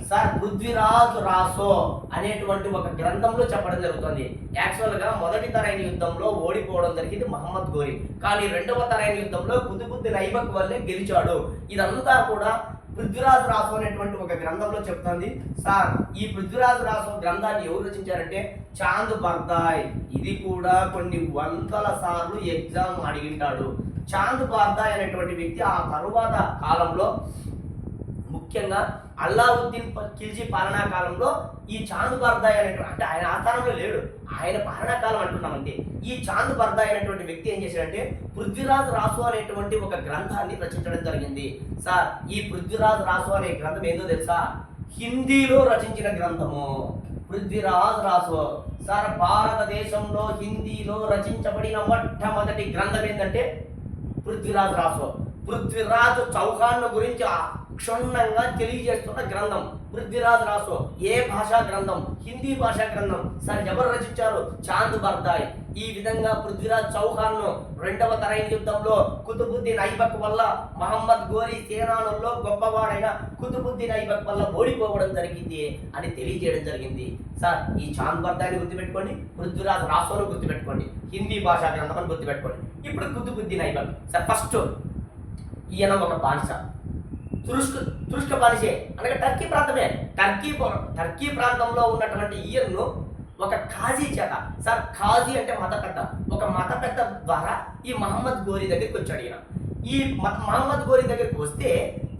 సార్, పృథ్వీరాజ్ రాసో అనేటువంటి ఒక గ్రంథంలో చెప్పడం జరుగుతుంది. యాక్చువల్గా మొదటి తరైన యుద్ధంలో ఓడిపోవడం జరిగింది మహమ్మద్ గోరీ, కానీ రెండవ తరైన యుద్ధంలో కుతుబుద్దీన్ ఐబక్ వల్లే గెలిచాడు. ఇదంతా కూడా పృథ్వీరాజ్ రాసో అనేటువంటి ఒక గ్రంథంలో చెప్తుంది. సార్, ఈ పృథ్వీరాజ్ రాసో గ్రంథాన్ని ఎవరు రచించారంటే చాంద్ బర్దాయ్. ఇది కూడా కొన్ని వందల సార్లు ఎగ్జామ్ అడిగింటాడు. చాంద్ బర్దాయ్ అనేటువంటి వ్యక్తి ఆ తరువాత కాలంలో, ముఖ్యంగా అల్లావుద్దీన్ ఖిల్జీ పాలనా కాలంలో ఈ చాంద్ బర్దాయ్ అనేటువంటి, అంటే ఆయన ఆస్థానంలో లేడు, ఆయన పాలనా కాలం అంటున్నామంటే, ఈ చాంద్ బర్దాయ్ అనేటువంటి వ్యక్తి ఏం చేశాడంటే పృథ్వీరాజ్ రాసో అనేటువంటి ఒక గ్రంథాన్ని రచించడం జరిగింది. సార్, ఈ పృథ్వీరాజ్ రాసో అనే గ్రంథం ఏందో తెలుసా? హిందీలో రచించిన గ్రంథము పృథ్వీరాజ్ రాసో. సార్, భారతదేశంలో హిందీలో రచించబడిన మొట్టమొదటి గ్రంథం ఏంటంటే పృథ్వీరాజ్ రాసో. పృథ్వీరాజ్ చౌహాన్ గురించి క్షుణ్ణంగా తెలియజేస్తున్న గ్రంథం పృథ్వీరాజ్ రాసో. ఏ భాషా గ్రంథం? హిందీ భాషా గ్రంథం. సార్, ఎవరు రచించారు? చాంద్ బర్దాయ్. ఈ విధంగా పృథ్వీరాజ్ చౌహాన్ రెండవ తరైన యుద్ధంలో కుతుబుద్దీన్ ఐబక్ వల్ల, మహమ్మద్ గోరీ సేనానుల్లో గొప్పవాడైన కుతుబుద్దీన్ ఐబక్ వల్ల ఓడిపోవడం జరిగింది అని తెలియజేయడం జరిగింది. సార్, ఈ చాంద్ బర్దాయ్ని గుర్తుపెట్టుకోండి, పృథ్వీరాజ్ రాసోను గుర్తుపెట్టుకోండి, హిందీ భాషా గ్రంథం అని గుర్తుపెట్టుకోండి. ఇప్పుడు కుతుబుద్దీన్ ఐబక్. సార్, ఫస్ట్ ఈయన ఒక బానిస, తురుష్క బానిసే, అనగా టర్కీ ప్రాంతమే. టర్కీ ప్రాంతంలో ఉన్నటువంటి ఈయన్ను ఒక ఖాజీ చేత, సార్ ఖాజీ అంటే మత పెద్ద, ఒక మత పెద్ద ద్వారా ఈ మహమ్మద్ గోరీ దగ్గరికి వచ్చాడు. ఈయన ఈ మహమ్మద్ గోరీ దగ్గరికి వస్తే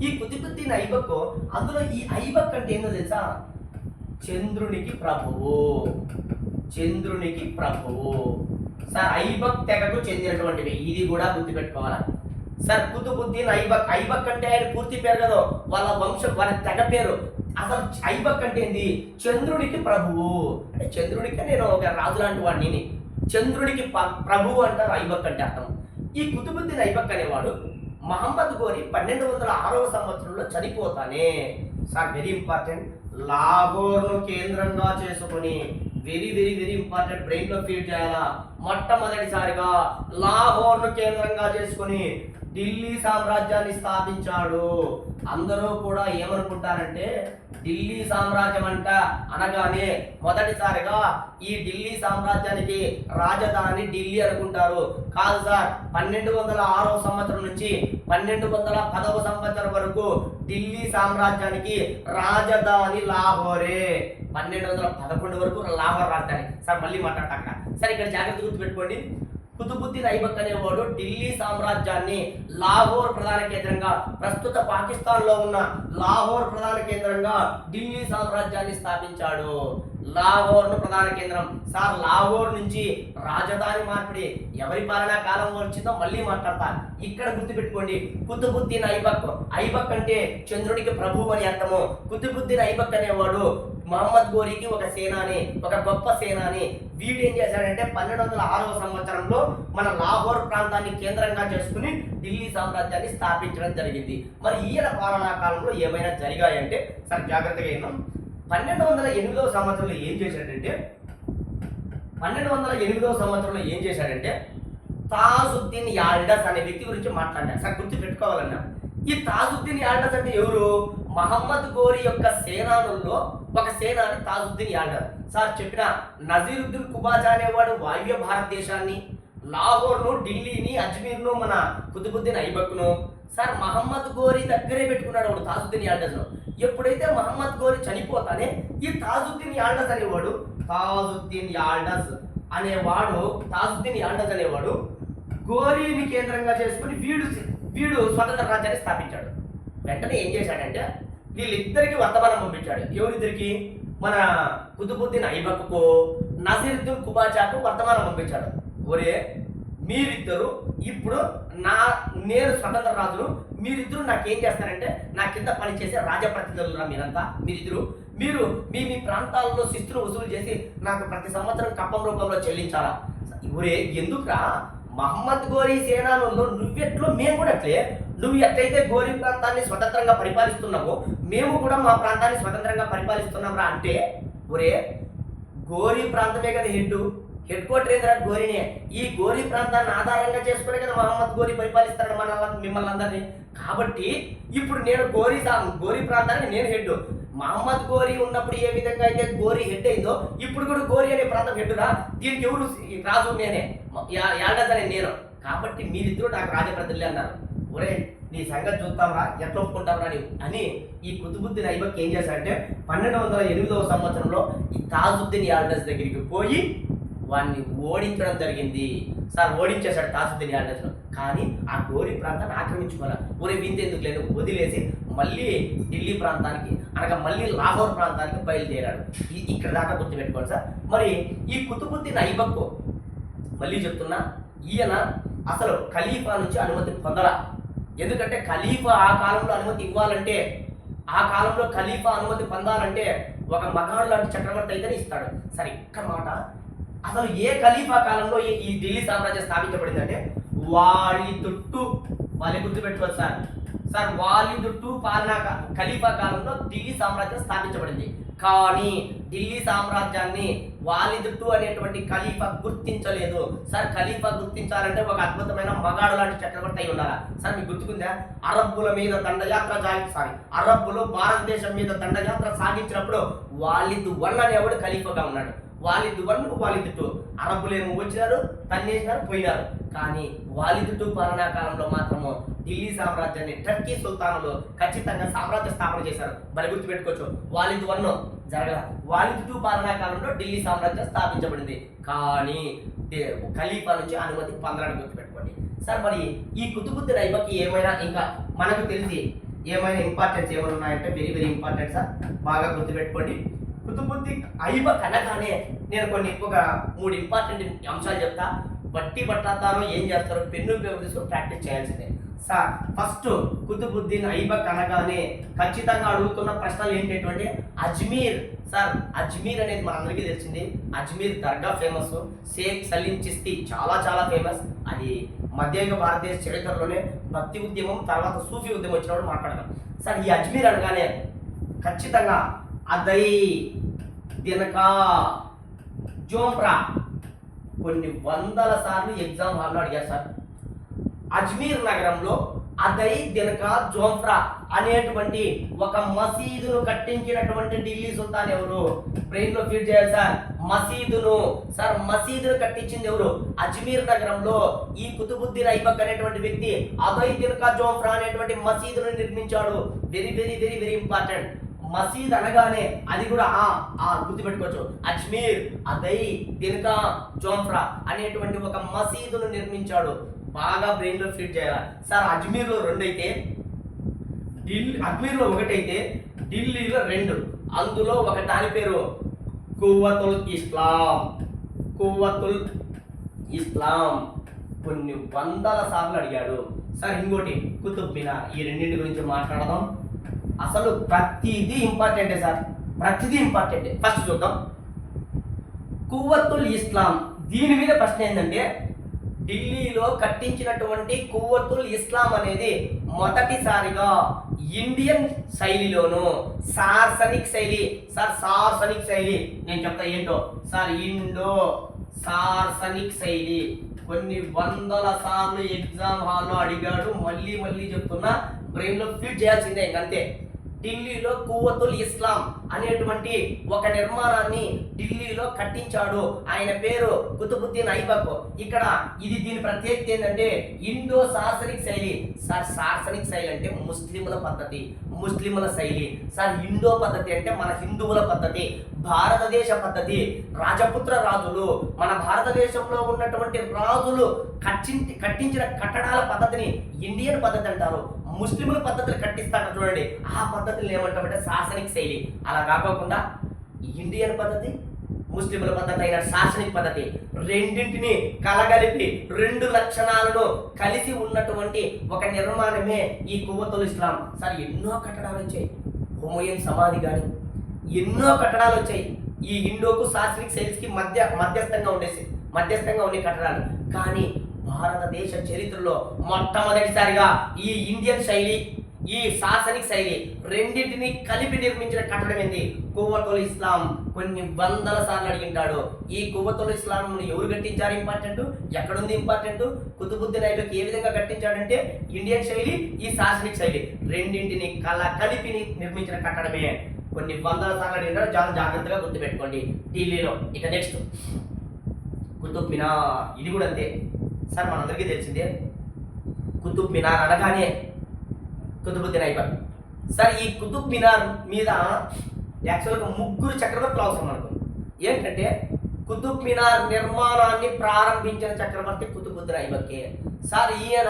ఈ కుతుబుద్దీన్ ఐబక్, అందులో ఈ ఐబక్ అంటే ఏందో తెలుసా? చంద్రునికి ప్రభువు. చంద్రునికి ప్రభువు. సార్, ఐబక్ తెగకు చెందినటువంటివి, ఇది కూడా గుర్తుపెట్టుకోవాలి. సార్, కుతుబుద్దీన్ ఐబక్. ఐబక్ అంటే ఆయన పూర్తి పేరు కదా, వాళ్ళ వంశం, వాళ్ళ తెగ పేరు. అసలు ఐబక్ అంటే ఏంది? చంద్రుడికి ప్రభువు. అంటే చంద్రుడికి నేను ఒక రాజు లాంటి వాడిని, చంద్రుడికి ప్రభువు అంటారు ఐబక్ అంటే అర్థం. ఈ కుతుబుద్దీన్ ఐబక్ అనేవాడు మహమ్మద్ గోరీ 1206వ సంవత్సరంలో చనిపోతానే, సార్ వెరీ ఇంపార్టెంట్, లాహోర్ను కేంద్రంగా చేసుకుని, వెరీ వెరీ వెరీ ఇంపార్టెంట్, బ్రెయిన్లో ఫీడ్ చేయాలా. మొట్టమొదటిసారిగా లాహోర్ను కేంద్రంగా చేసుకుని ఢిల్లీ సామ్రాజ్యాన్ని స్థాపించాడు. అందరూ కూడా ఏమనుకుంటారంటే ఢిల్లీ సామ్రాజ్యం అంట అనగానే మొదటిసారిగా ఈ ఢిల్లీ సామ్రాజ్యానికి రాజధాని ఢిల్లీ అనుకుంటారు. కాదు సార్, 1206వ సంవత్సరం నుంచి 1210వ సంవత్సరం వరకు ఢిల్లీ సామ్రాజ్యానికి రాజధాని లాహోరే. 1211 వరకు లాహోర్ రాజధాని. సార్, మళ్ళీ మాట్లాడతా అక్కడ. సరే, ఇక్కడ జాగ్రత్త గుర్తుపెట్టుకోండి. కుతుబుద్దీన్ ఐబక్ అనేవాడు ఢిల్లీ సామ్రాజ్యాన్ని లాహోర్ ప్రధాన కేంద్రంగా, ప్రస్తుత పాకిస్తాన్ లో ఉన్న లాహోర్ ప్రధాన కేంద్రంగా ఢిల్లీ సామ్రాజ్యాన్ని స్థాపించాడు. లాహోర్ ను ప్రధాన కేంద్రం. సార్, లాహోర్ నుంచి రాజధాని మార్పిడి ఎవరి పాలనా కాలం వచ్చిందో మళ్ళీ మాట్లాడతా. ఇక్కడ గుర్తుపెట్టుకోండి, కుతుబుద్దీన్ ఐబక్. ఐబక్ అంటే చంద్రుడికి ప్రభువు అని అర్థము. కుతుబుద్దీన్ ఐబక్ అనేవాడు మహమ్మద్ గోరీకి ఒక సేనాని, ఒక గొప్ప సేనాని. వీడు ఏం చేశాడంటే 1206వ సంవత్సరంలో మన లాహోర్ ప్రాంతాన్ని కేంద్రంగా చేసుకుని ఢిల్లీ సామ్రాజ్యాన్ని స్థాపించడం జరిగింది. మరి ఈయన పాలనా కాలంలో ఏమైనా జరిగాయంటే, సార్ జాగ్రత్తగా విన్నాం. 1208వ సంవత్సరంలో ఏం చేశాడంటే 1208వ సంవత్సరంలో ఏం చేశాడంటే తాజుద్దీన్ యాల్డస్ అనే వ్యక్తి గురించి మాట్లాడారు. సార్, గుర్తు పెట్టుకోవాలన్నా, ఈ తాజుద్దీన్ యాల్డస్ అంటే ఎవరు? మహమ్మద్ గోరీ యొక్క సేనానుల్లో ఒక సేనాని తాజుద్దీన్ యాల్డస్. సార్, చెప్పిన నజీరుద్దీన్ కుబాజా అనేవాడు వాయువ్య భారతదేశాన్ని, లాహోర్ను, ఢిల్లీని, అజ్మీర్ను మన కుతుబుద్దీన్ ఐబక్ను, సార్ మహమ్మద్ గోరి దగ్గరే పెట్టుకున్నాడు వాడు తాజుద్దీన్ యాల్డస్. ఎప్పుడైతే మహమ్మద్ గోరి చనిపోతానే ఈ తాజుద్దీన్ యాల్డస్ అనేవాడు గోరీని కేంద్రంగా చేసుకుని వీడు స్వతంత్ర రాజ్యాన్ని స్థాపించాడు. వెంటనే ఏం చేశాడంటే వీళ్ళిద్దరికి వర్తమానం పంపించాడు. ఎవరిద్దరికి? మన కుతుబుద్దీన్ ఐబక్కు, నసీరుద్దీన్ కుబాచాకు వర్తమానం పంపించాడు. ఒరే మీరిద్దరు ఇప్పుడు నేను స్వతంత్ర రాజును, మీరిద్దరు నాకేం చేస్తారంటే నా కింద పనిచేసే రాజప్రతినిధులురా మీరిద్దరు మీరు మీ ప్రాంతాల్లో శిస్తులు వసూలు చేసి నాకు ప్రతి సంవత్సరం కప్పం రూపంలో చెల్లించాలా? ఒరే ఎందుకురా, మహమ్మద్ గోరీ సేనానుల్లో నువ్వెట్లో మేము కూడా అట్లే, నువ్వు ఎట్లయితే గోరీ ప్రాంతాన్ని స్వతంత్రంగా పరిపాలిస్తున్నావో మేము కూడా మా ప్రాంతాన్ని స్వతంత్రంగా పరిపాలిస్తున్నాంరా అంటే, ఒరే గోరీ ప్రాంతమే కదా హెడ్ క్వార్టర్ ఏంద్రా గోరీనే. ఈ గోరీ ప్రాంతాన్ని ఆధారంగా చేసుకునే కదా మహమ్మద్ గోరీ పరిపాలిస్తాడు మిమ్మల్ని అందరినీ. కాబట్టి ఇప్పుడు నేను గోరీ ప్రాంతానికి నేను హెడ్. మహమ్మద్ గోరీ ఉన్నప్పుడు ఏ విధంగా అయితే గోరీ హెడ్ అయిందో ఇప్పుడు కూడా గోరీ అనే ప్రాంతం హెడ్డురా. దీనికి ఎవరు రాజు? నేనే, యాల్డస్ అనే నేను. కాబట్టి మీరిద్దరు నాకు రాజప్రతినిధులే అన్నారు. ఒరే నీ సంగతి చూస్తాంరా, ఎట్లా ఒప్పుకుంటాంరా అని ఈ కుతుబుద్దీన్ ఐబక్ ఏం చేశాడంటే 1208వ సంవత్సరంలో ఈ తాజుద్దీన్ యాల్డస్ దగ్గరికి పోయి వాడిని ఓడించడం జరిగింది. సార్ ఓడించేశాడు తాజుద్దీన్ యాల్డస్ను. కానీ ఆ గోరీ ప్రాంతాన్ని ఆక్రమించుకోవాలి. ఊరే వింతెందుకు లేదు వదిలేసి మళ్ళీ ఢిల్లీ ప్రాంతానికి అనగా మళ్ళీ లాహోర్ ప్రాంతానికి బయలుదేరాడు. ఇక్కడ దాకా గుర్తుపెట్టుకోండి సార్. మరి ఈ కుతుబుద్దీన్ ఐబక్ మళ్ళీ చెప్తున్నా, ఈయన అసలు ఖలీఫా నుంచి అనుమతి పొందల. ఎందుకంటే ఖలీఫా ఆ కాలంలో అనుమతి ఇవ్వాలంటే, ఆ కాలంలో ఖలీఫా అనుమతి పొందాలంటే ఒక మగాడు లాంటి చక్రవర్తి అయితేనే ఇస్తాడు. సరే ఇక్కడ మాట, అసలు ఏ ఖలీఫా కాలంలో ఈ ఢిల్లీ సామ్రాజ్యం స్థాపించబడిందంటే వాళ్ళే గుర్తుపెట్టుకోవచ్చు సార్ వాలిదుట్టు పాలనా ఖలీఫా కాలంలో ఢిల్లీ సామ్రాజ్యం స్థాపించబడింది. కానీ ఢిల్లీ సామ్రాజ్యాన్ని వాలిదుట్టు అనేటువంటి ఖలీఫా గుర్తించలేదు. సార్ ఖలీఫా గుర్తించాలంటే ఒక అద్భుతమైన మగాడు లాంటి చక్రవర్తి అయి ఉండాలా. సార్ మీకు గుర్తుకుందా? అరబ్బులు భారతదేశం మీద దండయాత్ర సాగించినప్పుడు వాలిద్ వన్ అనేవాడు ఖలీఫాగా ఉన్నాడు. వాలిద్ వన్ వాలిద్ టూ అరబ్బులేమో వచ్చినారు, తన్నేసినారు, పోయినారు. కానీ వాలిద్ టూ పాలనా కాలంలో మాత్రము ఢిల్లీ సామ్రాజ్యాన్ని టర్కీ సుల్తానులు ఖచ్చితంగా సామ్రాజ్య స్థాపన చేశారు. మరి గుర్తుపెట్టుకోవచ్చు, వాలిద్ వన్ జరగల. వాలిద్ టూ పాలనా కాలంలో ఢిల్లీ సామ్రాజ్యం స్థాపించబడింది. కానీ ఖలీఫా నుంచి అనుమతి పొందడానికి గుర్తుపెట్టుకోండి సార్. మరి ఈ కుతుబుద్దీన్ ఐబక్ ఏమైనా ఇంకా మనకు తెలిసి ఏమైనా ఇంపార్టెన్స్ ఏమైనా ఉన్నాయంటే వెరీ వెరీ ఇంపార్టెంట్ సార్, బాగా గుర్తుపెట్టుకోండి. కుతుబుద్దీన్ ఐబక్ అనగానే నేను ఒక 3 ఇంపార్టెంట్ అంశాలు చెప్తా. బట్టి పట్టాతారో ఏం చేస్తారో పెన్ను పేపర్ తీసుకొని ప్రాక్టీస్ చేయాల్సిందే సార్. ఫస్ట్ కుతుబుద్దీన్ ఐబక్ అనగానే ఖచ్చితంగా అడుగుతున్న ప్రశ్నలు ఏంటంటే అజ్మీర్. సార్ అజ్మీర్ అనేది మనందరికీ తెలిసింది. అజ్మీర్ దర్గా ఫేమస్, షేక్ సలీం చిస్తి చాలా చాలా ఫేమస్. అది మధ్యయుగ భారతదేశ చరిత్రలోనే భక్తి ఉద్యమం తర్వాత సూఫీ ఉద్యమం వచ్చినప్పుడు మాట్లాడదాం సార్. ఈ అజ్మీర్ అనగానే ఖచ్చితంగా అదై దినకా జోంప్రా కొన్ని వందల సార్లు ఎగ్జామ్ హాల్లో అడిగారు సార్. అజ్మీర్ నగరంలో అదై దినకా జోంఫ్రా అనేటువంటి ఒక మసీదును కట్టించినటువంటి ఢిల్లీ సుల్తాన్ ఎవరు? బ్రెయిన్ లో ఫీడ్ చేయాలి సార్. మసీదును కట్టించింది ఎవరు? అజ్మీర్ నగరంలో ఈ కుతుబుద్దీన్ ఐబక్ అనేటువంటి వ్యక్తి అదై దినకా జోంఫ్రా అనేటువంటి మసీదును నిర్మించాడు. Very very very very important. మసీద్ అనగానే అది కూడా గుర్తుపెట్టుకోవచ్చు. అజ్మీర్ అదై దినకా జోంఫ్రా అనేటువంటి ఒక మసీదును నిర్మించాడు. బాగా బ్రెయిన్ లో ఫిట్ చేయాలి సార్. అజ్మీర్లో 2 అయితే, అజ్మీర్లో 1 అయితే, ఢిల్లీలో 2. అందులో ఒక దాని పేరు కువ్వతుల్ ఇస్లాం. కొన్ని వందల సార్లు అడిగాడు సార్. ఇంకోటి కుతుబ్ మినార్. ఈ రెండింటి గురించి మాట్లాడదాం. అసలు ప్రతిదీ ఇంపార్టెంటే సార్, ప్రతిదీ ఇంపార్టెంటే. ఫస్ట్ చూద్దాం కువ్వతుల్ ఇస్లాం. దీని మీద ప్రశ్న ఏంటంటే ఢిల్లీలో కట్టించినటువంటి కువ్వతుల్ ఇస్లాం అనేది మొదటిసారిగా ఇండియన్ శైలిలోను సార్సనిక్ శైలి. సార్ సార్సనిక్ శైలి నేను చెప్తా ఏంటో సార్. ఇండో సార్సనిక్ శైలి కొన్ని వందల సార్లు ఎగ్జామ్ హాల్లో అడిగాడు. మళ్ళీ చెప్తున్నా, బ్రెయిన్ లో ఫిట్ చేయాల్సిందే. ఇంకంతే. ఢిల్లీలో కువ్వతుల్ ఇస్లాం అనేటువంటి ఒక నిర్మాణాన్ని ఢిల్లీలో కట్టించాడు. ఆయన పేరు కుతుబుద్దీన్ ఐబక్. ఇక్కడ దీని ప్రత్యేకత ఏంటంటే ఇండో సార్సనిక్ శైలి. సార్ సార్సనిక్ శైలి అంటే ముస్లింల పద్ధతి, ముస్లింల శైలి. సార్ ఇండో పద్ధతి అంటే మన హిందువుల పద్ధతి, భారతదేశ పద్ధతి. రాజపుత్ర రాజులు, మన భారతదేశంలో ఉన్నటువంటి రాజులు కట్టించిన కట్టడాల పద్ధతిని ఇండియన్ పద్ధతి అంటారు. ముస్లింల పద్ధతులు కట్టిస్తారు చూడండి, ఆ పద్ధతులు ఏమంటామంటే శాసనిక్ శైలి. అలా కాకుండా ఇండియన్ పద్ధతి, ముస్లింల పద్ధతి అయిన శాసనిక్ పద్ధతి రెండింటిని కలగలిపి రెండు లక్షణాలను కలిసి ఉన్నటువంటి ఒక నిర్మాణమే ఈ కువ్వతుల్ ఇస్లాం. సార్ ఎన్నో కట్టడాలు వచ్చాయి, హుమయూన్ సమాధి కానీ ఎన్నో కట్టడాలు వచ్చాయి. ఈ ఇండోకు శాసనిక్ శైలికి మధ్యస్థంగా ఉండే కట్టడాలు. కానీ భారతదేశ చరిత్రలో మొట్టమొదటిసారిగా ఈ ఇండియన్ శైలి, ఈ శాసనిక్ శైలి రెండింటిని కలిపి నిర్మించిన కట్టడం ఏంది? కువ్వతుల్ ఇస్లాం. కొన్ని వందల సార్లు అడిగింటాడు, ఈ కువ్వతుల్ ఇస్లాం ఎవరు కట్టించారు ఇంపార్టెంట్, ఎక్కడుంది ఇంపార్టెంట్? కుతుబుద్దీన్ ఐబక్ ఏ విధంగా కట్టించాడంటే ఇండియన్ శైలి, ఈ శాసనిక్ శైలి రెండింటిని కలిపి నిర్మించిన కట్టడమే. కొన్ని వందల సార్లు అడిగినాడు, చాలా జాగ్రత్తగా గుర్తుపెట్టుకోండి ఢిల్లీలో. ఇక నెక్స్ట్ కుతుబ్ మినార్. ఇది కూడా అంతే సార్, మనందరికీ తెలిసిందే. కుతుబ్ మినార్ అనగానే కుతుబుద్దీన్ ఐబక్. సార్ ఈ కుతుబ్ మినార్ మీద యాక్చువల్గా ముగ్గురు చక్రవర్తులు అవసరం మనకు. ఏంటంటే కుతుబ్ మినార్ నిర్మాణాన్ని ప్రారంభించిన చక్రవర్తి కుతుబుద్దీన్ ఐబక్కే. సార్ ఈయన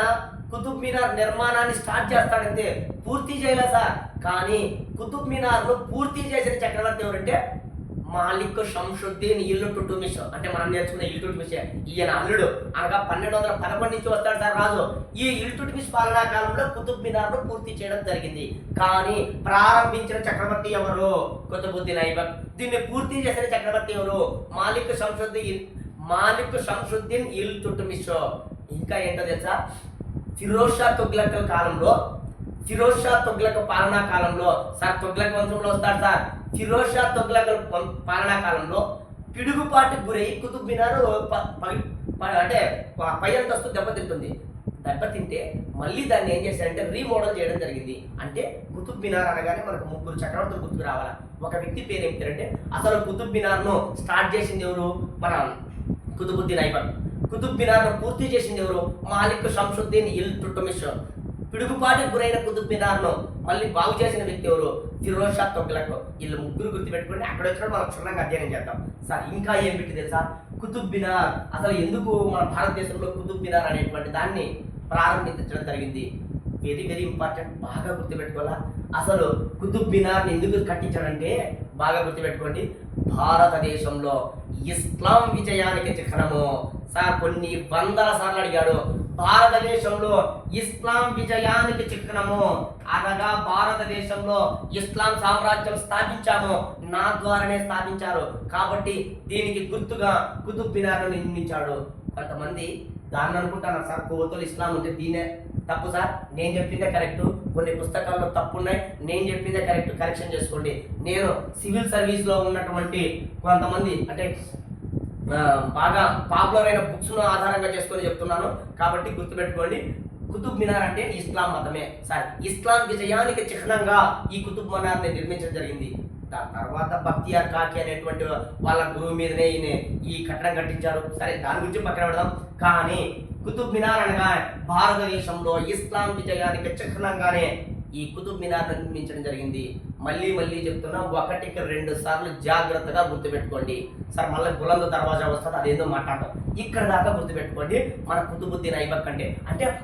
కుతుబ్ మినార్ నిర్మాణాన్ని స్టార్ట్ చేస్తాడంటే పూర్తి చేయలే సార్. కానీ కుతుబ్ మినార్ను పూర్తి చేసిన చక్రవర్తి ఎవరంటే మాలిక్ షంషుద్దీన్ ఇల్టుట్మిష్. అంటే మనం నేర్చుకున్న ఇల్టుట్మిష్ ఈయన అల్లుడు. అనగా 1211 నుంచి వస్తాడు సార్ రాజు. ఈ ఇల్టుట్మిష్ పాలనా కాలంలో కుతుబ్ మినార్ను పూర్తి చేయడం జరిగింది. కానీ ప్రారంభించిన చక్రవర్తి ఎవరు? కుతుబుద్దీన్ ఐబక్. దీన్ని పూర్తి చేసిన చక్రవర్తి ఎవరు? మాలిక్ షంషుద్దీన్ ఇల్టుట్మిష్. ఇంకా ఏంటో తెలుసా, ఫిరోజ్ షా తుగ్లక్ పాలనా కాలంలో, సార్ తుగ్లక్ వంశంలో వస్తాడు సార్. ఫిరోజ్ షా తుగ్లక్ పాలనా కాలంలో పిడుగుపాటుకు గురై కుతుబ్ మినార్ అంటే పై అంతస్తు దెబ్బతింటే మళ్ళీ దాన్ని ఏం చేశారంటే రీమోడల్ చేయడం జరిగింది. అంటే కుతుబ్ మినార్ అనగానే మనకు ముగ్గురు చక్రవర్తులు గుర్తుకు రావాలి. ఒక వ్యక్తి పేరు ఏం పేరంటే, అసలు కుతుబ్ మినార్ను స్టార్ట్ చేసింది ఎవరు? మన కుతుబుద్దీన్ ఐబక్. కుతుబ్ మినార్ను పూర్తి చేసింది ఎవరు? మాలిక్ షంషుద్దీన్ ఇల్టుట్మిష్. పిడుగుపాటుకు గురైన కుతుబ్ మినార్ను మళ్ళీ బాగు చేసిన వ్యక్తి ఎవరు? ఫిరోజ్ షా తుగ్లక్. వీళ్ళు ముగ్గురు గుర్తుపెట్టుకుని అక్కడ వచ్చినప్పుడు మనం క్షుణ్ణంగా అధ్యయనం చేద్దాం. సార్ ఇంకా ఏం పెట్టి తెలుసా, కుతుబ్ మినార్ అసలు ఎందుకు మన భారతదేశంలో కుతుబ్ మినార్ అనేటువంటి దాన్ని ప్రారంభించడం జరిగింది? వెరీ వెరీ ఇంపార్టెంట్, బాగా గుర్తుపెట్టుకోవాలా. అసలు కుతుబ్ మినార్ని ఎందుకు కట్టించాడంటే బాగా గుర్తుపెట్టుకోండి, భారతదేశంలో ఇస్లాం విజయానికి చిహ్నము. సార్ కొన్ని వందల సార్లు అడిగాడు, భారతదేశంలో ఇస్లాం విజయానికి చిహ్నము అనగా భారతదేశంలో ఇస్లాం సామ్రాజ్యం స్థాపించాము, నా ద్వారానే స్థాపించారు కాబట్టి దీనికి గుర్తుగా కుతుబ్ మినార్ను నిర్మించాడు. కొంతమంది దాన్ని అనుకుంటాను సార్ కువ్వతుల్ ఇస్లాం ఉంటే దీనే తప్పు సార్. నేను చెప్పిందే కరెక్ట్, కొన్ని పుస్తకాల్లో తప్పు ఉన్నాయి, నేను చెప్పిందే కరెక్ట్, కరెక్షన్ చేసుకోండి. నేను సివిల్ సర్వీస్లో ఉన్నటువంటి కొంతమంది అంటే బాగా పాపులర్ అయిన బుక్స్ను ఆధారంగా చేసుకొని చెప్తున్నాను కాబట్టి గుర్తుపెట్టుకోండి. కుతుబ్ మినార్ అంటే ఇస్లాం మతమే సార్. ఇస్లాం విజయానికి చిహ్నంగా ఈ కుతుబ్ మినార్ని నిర్మించడం జరిగింది. దాని తర్వాత బక్తియార్ కాకి అనేటువంటి వాళ్ళ గురువు మీదనే ఈయన ఈ కట్టడం కట్టించారు. సరే దాని గురించి పక్కన పెడదాం. కానీ కుతుబ్ మినార్ అనగా భారతదేశంలో ఇస్లాం విజయానికి చిహ్నంగానే ఈ కుతుబ్ మినార్ నిర్మించడం జరిగింది. మళ్ళీ చెప్తున్నా, 1కి 2 సార్లు జాగ్రత్తగా గుర్తుపెట్టుకోండి సార్. మళ్ళీ బులంద్ దర్వాజా వస్తుంది, అదేందో మాట్లాడటం. ఇక్కడ దాకా గుర్తుపెట్టుకోండి. మన కుతుబుద్దీన్ ఐబక్ అంటే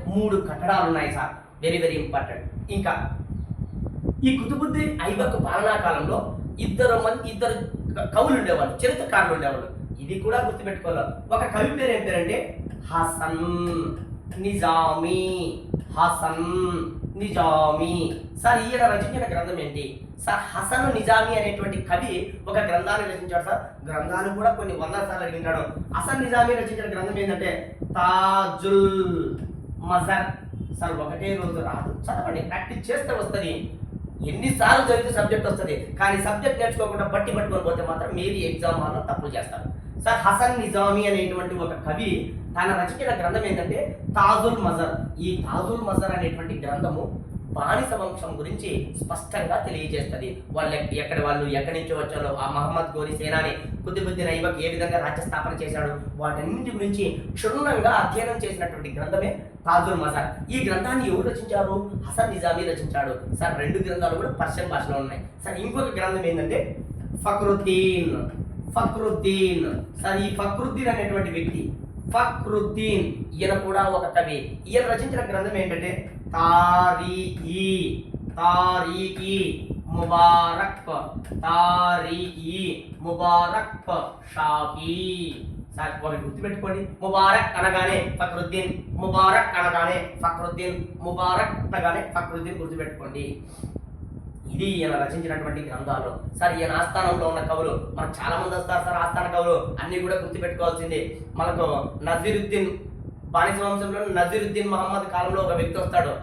3 కట్టడాలు ఉన్నాయి సార్, వెరీ వెరీ ఇంపార్టెంట్. ఇంకా ఈ కుతుబుద్దీన్ ఐబక్ పాలనా కాలంలో ఇద్దరు కవులు ఉండేవాళ్ళు, చరిత్రకారులు ఉండేవాళ్ళు. ఇది కూడా గుర్తుపెట్టుకోవాలి. ఒక కవి పేరు ఏం పేరంటే హసన్ నిజామీ. సార్ ఈయన రచించిన గ్రంథం ఏంటి సార్? హసన్ నిజామీ అనేటువంటి కవి ఒక గ్రంథాన్ని రచించాడు సార్. గ్రంథాన్ని కూడా కొన్ని వందల సార్లు అడిగింటాడు. హసన్ నిజామీ రచించిన గ్రంథం ఏంటంటే తాజుల్ మజర్. సార్ ఒకటే రోజు రాదు, చదవండి, ప్రాక్టీస్ చేస్తే వస్తుంది. ఎన్నిసార్లు చదివితే సబ్జెక్ట్ వస్తుంది, కానీ సబ్జెక్ట్ నేర్చుకోకుండా పట్టుకొని పోతే మాత్రం మీరు ఎగ్జామ్ హాల్లో తప్పులు చేస్తారు సార్. హసన్ నిజామీ అనేటువంటి ఒక కవి తన రచించిన గ్రంథం ఏంటంటే తాజుల్ మజర్. ఈ తాజుల్ మజర్ అనేటువంటి గ్రంథము బానిస వంశం గురించి స్పష్టంగా తెలియజేస్తుంది. వాళ్ళు ఎక్కడి నుంచో వచ్చారో, ఆ మహమ్మద్ గోరి సేనాని కుతుబుద్దీన్ ఐబక్ ఏ విధంగా రాజ్య స్థాపన చేశాడు, వాటన్నింటి గురించి క్షుణ్ణంగా అధ్యయనం చేసినటువంటి గ్రంథమే తాజుల్ మజార్. ఈ గ్రంథాన్ని ఎవరు రచించారు? హసన్ నిజామీ రచించాడు. సార్ 2 గ్రంథాలు కూడా పర్షియన్ భాషలో ఉన్నాయి. సార్ ఇంకొక గ్రంథం ఏంటంటే ఫక్రుద్దీన్. సార్ ఈ ఫక్రుద్దీన్ అనేటువంటి వ్యక్తి, ఫక్రుద్దీన్ ఈయన కూడా ఒక కవి. ఈయన రచించిన గ్రంథం ఏంటంటే తారీఖీ ముబారక్ షాఫీ. సార్ ఒకటి గుర్తుపెట్టుకోండి, ముబారక్ అనగానే ఫక్రుద్దీన్, ముబారక్ అనగానే ఫక్రుద్దీన్, ముబారక్ అనగానే ఫక్రుద్దీన్ గుర్తుపెట్టుకోండి. ఇది ఈయన రచించినటువంటి గ్రంథాలు. సార్ ఈయన ఆస్థానంలో ఉన్న కవులు మనకు చాలా మంది వస్తారు సార్. ఆస్థాన కవులు అన్ని కూడా గుర్తుపెట్టుకోవాల్సింది. మనకు నజీరుద్దీన్, బానిస వంశంలో నజీరుద్దీన్ మహమ్మద్ కాలంలో ఒక వ్యక్తి వస్తాడు,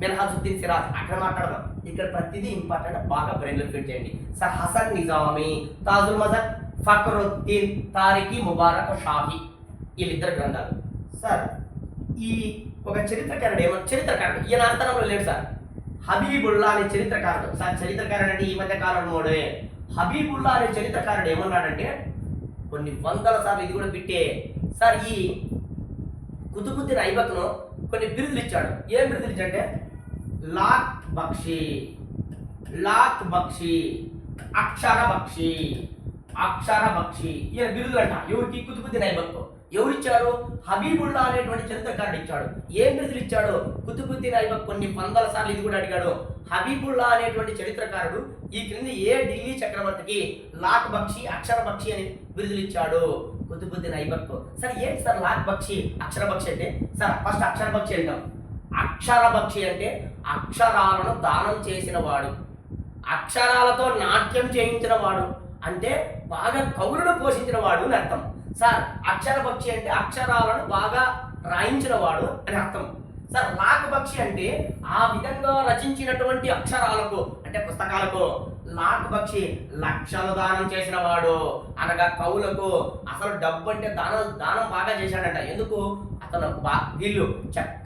మిన్హాజుద్దీన్ సిరాజ్. అక్కడ మాట్లాడదాం, ఇక్కడ ప్రతిదీ ఇంపార్టెంట్, బాగా బ్రెయిన్లో ఫిట్ చేయండి. సార్ హసన్ నిజామీ, తాజుల్ మజార్, ఫక్రుద్దీన్, తారిఖీ ముబారక్ షాఫీ, వీళ్ళిద్దరు గ్రంథాలు. సార్ ఈ ఒక చరిత్రకారుడు ఈయన ఆస్థానంలో లేడు సార్. హబీబుల్లా అనే చరిత్రకారుడు. సార్ చరిత్రకారుడు అంటే ఈ మధ్య కాలంలో హబీబుల్లా అనే చరిత్రకారుడు ఏమన్నాడంటే, కొన్ని వందల సార్లు ఇది కూడా బిట్టే సార్, ఈ కుతుబుద్దీన్ ఐబక్ను కొన్ని బిరుదులు ఇచ్చాడు. ఏం బిరుదులు ఇచ్చాడంటే లాక్ బక్షి, అక్షర బక్షి ఈయన బిరుదులు అంట. ఎవరికి? కుతుబుద్దీన్ ఐబక్. ఎవరిచ్చారు? హబీబుల్లా అనేటువంటి చరిత్రకారుడు ఇచ్చాడు. ఏం బిరుదులు ఇచ్చాడు? కుతుబుద్దీన్ ఐబక్ కొన్ని వందల సార్లు ఇది కూడా అడిగాడు. హబీబుల్లా అనేటువంటి చరిత్రకారుడు ఈ క్రింది ఏ ఢిల్లీ చక్రవర్తికి లాక్ బక్షి, అక్షర బక్షి అని బిరుదులు ఇచ్చాడు? కుతుబుద్దీన్ ఐబక్. సార్ ఏంటి సార్ లాక్ బక్షి, అక్షర బక్షి అంటే? సార్ ఫస్ట్ అక్షర బక్షి అంటాం. అక్షర బక్షి అంటే అక్షరాలను దానం చేసిన వాడు, అక్షరాలతో నాట్యం చేయించిన వాడు, అంటే బాగా కవులను పోషించిన వాడు అని అర్థం. సార్ అక్షర బక్షి అంటే అక్షరాలను బాగా రాయించిన వాడు అని అర్థం. సార్ లాక్ బక్షి అంటే ఆ విధంగా రచించినటువంటి అక్షరాలకు, అంటే పుస్తకాలకు లాక్ బక్షి లక్షలు దానం చేసిన వాడు, అనగా కవులకు. అసలు డబ్బు అంటే దానం బాగా చేశాడంట. ఎందుకు? అతను వీళ్ళు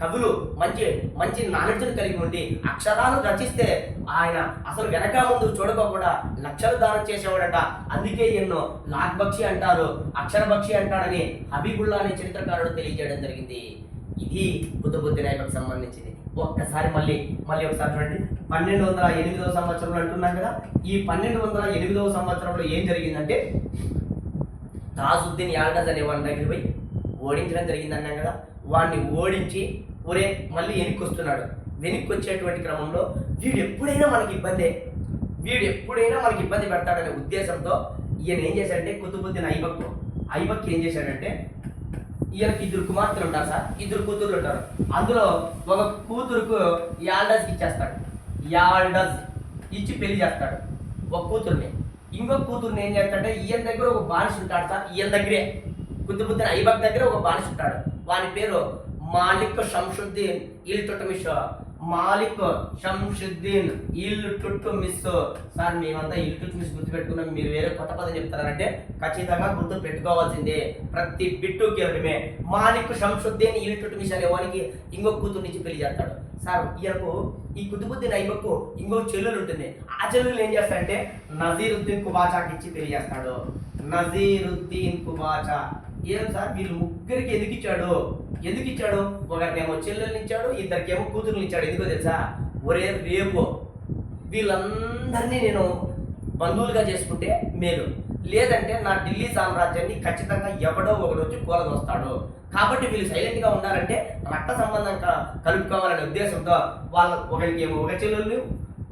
కవులు మంచి మంచి నాలెడ్జ్ని కలిగి ఉండి అక్షరాలు రచిస్తే ఆయన అసలు వెనక ముందు చూడకోకుండా లక్షలు దానం చేసేవాడట. అందుకే ఎన్నో లాక్ బక్షి అంటారు, అక్షర బక్షి అంటాడని హబీబుల్లా అనే చరిత్రకారుడు తెలియజేయడం జరిగింది. ఇది కుతుబుద్దీన్ ఐబక్ సంబంధించింది. ఒక్కసారి మళ్ళీ ఒకసారి చూడండి. 1208వ సంవత్సరంలో అంటున్నాం కదా. ఈ 1208వ సంవత్సరంలో ఏం జరిగిందంటే, తాజుద్దీన్ యాల్డజ్ అనే వాడి దగ్గర పోయి ఓడించడం జరిగింది అన్నాం కదా. వాడిని ఓడించి మళ్ళీ వెనక్కి వస్తున్నాడు. వెనక్కి వచ్చేటువంటి క్రమంలో వీడు ఎప్పుడైనా మనకి ఇబ్బంది పెడతాడనే ఉద్దేశంతో ఈయన ఏం చేశాడంటే, కుతుబుద్దీన్ ఐబక్ ఏం చేశాడంటే, ఈయనకి 2 కుమార్తెలు ఉంటారు సార్, 2 కూతుర్లు ఉంటారు. అందులో ఒక కూతురుకు యాల్డజ్ ఇచ్చేస్తాడు. యాల్డజ్ ఇచ్చి పెళ్లి చేస్తాడు ఒక కూతుర్ని. ఇంకొక కూతుర్ని ఏం చేస్తాడంటే, ఈయన దగ్గర ఒక బానిస ఉంటాడు సార్. ఈయన దగ్గరే కుతుబుద్దీన్ ఐబక్ దగ్గర ఒక బానిస ఉంటాడు. వాని పేరు మాలిక్ షంషుద్దీన్ ఇల్తుట్మిష్. సార్ మేమంతా ఇల్తుట్మిష్ గుర్తుపెట్టుకున్నాం, మీరు వేరే కొత్త పదం చెప్తారంటే ఖచ్చితంగా గుర్తు పెట్టుకోవాల్సిందే. ప్రతి బిట్టు కేవలమే. మాలిక్ షంషుద్దీన్ ఇల్తుట్మిష్ అనే వానికి ఇంకొక కూతురు నుంచి పెళ్లి చేస్తాడు. సార్ ఈయనకు ఈ కుతుబుద్దీన్ ఐబక్ ఇంకొక చెల్లెలు ఉంటుంది. ఆ చెల్లెలు ఏం చేస్తాడంటే నజీరుద్దీన్ కుబాచాకి ఇచ్చి పెళ్లి చేస్తాడు. నజీరుద్దీన్ కుబాచా. ఏం సార్ వీళ్ళు ముగ్గురికి ఎందుకు ఇచ్చాడు? ఒకరికేమో చెల్లెల్ని ఇచ్చాడు, ఇద్దరికేమో కూతుర్ని ఇచ్చాడు. ఎందుకో తెలుసా? రేపు వీళ్ళందరినీ నేను బంధువులుగా చేసుకుంటే మేలు, లేదంటే నా ఢిల్లీ సామ్రాజ్యాన్ని ఖచ్చితంగా ఎవడో ఒకడు వచ్చి కూలదోస్తాడు. కాబట్టి వీళ్ళు సైలెంట్గా ఉండాలంటే రక్త సంబంధం కలుపుకోవాలనే ఉద్దేశంతో ఒకరికేమో ఒక చెల్లెళ్ళు,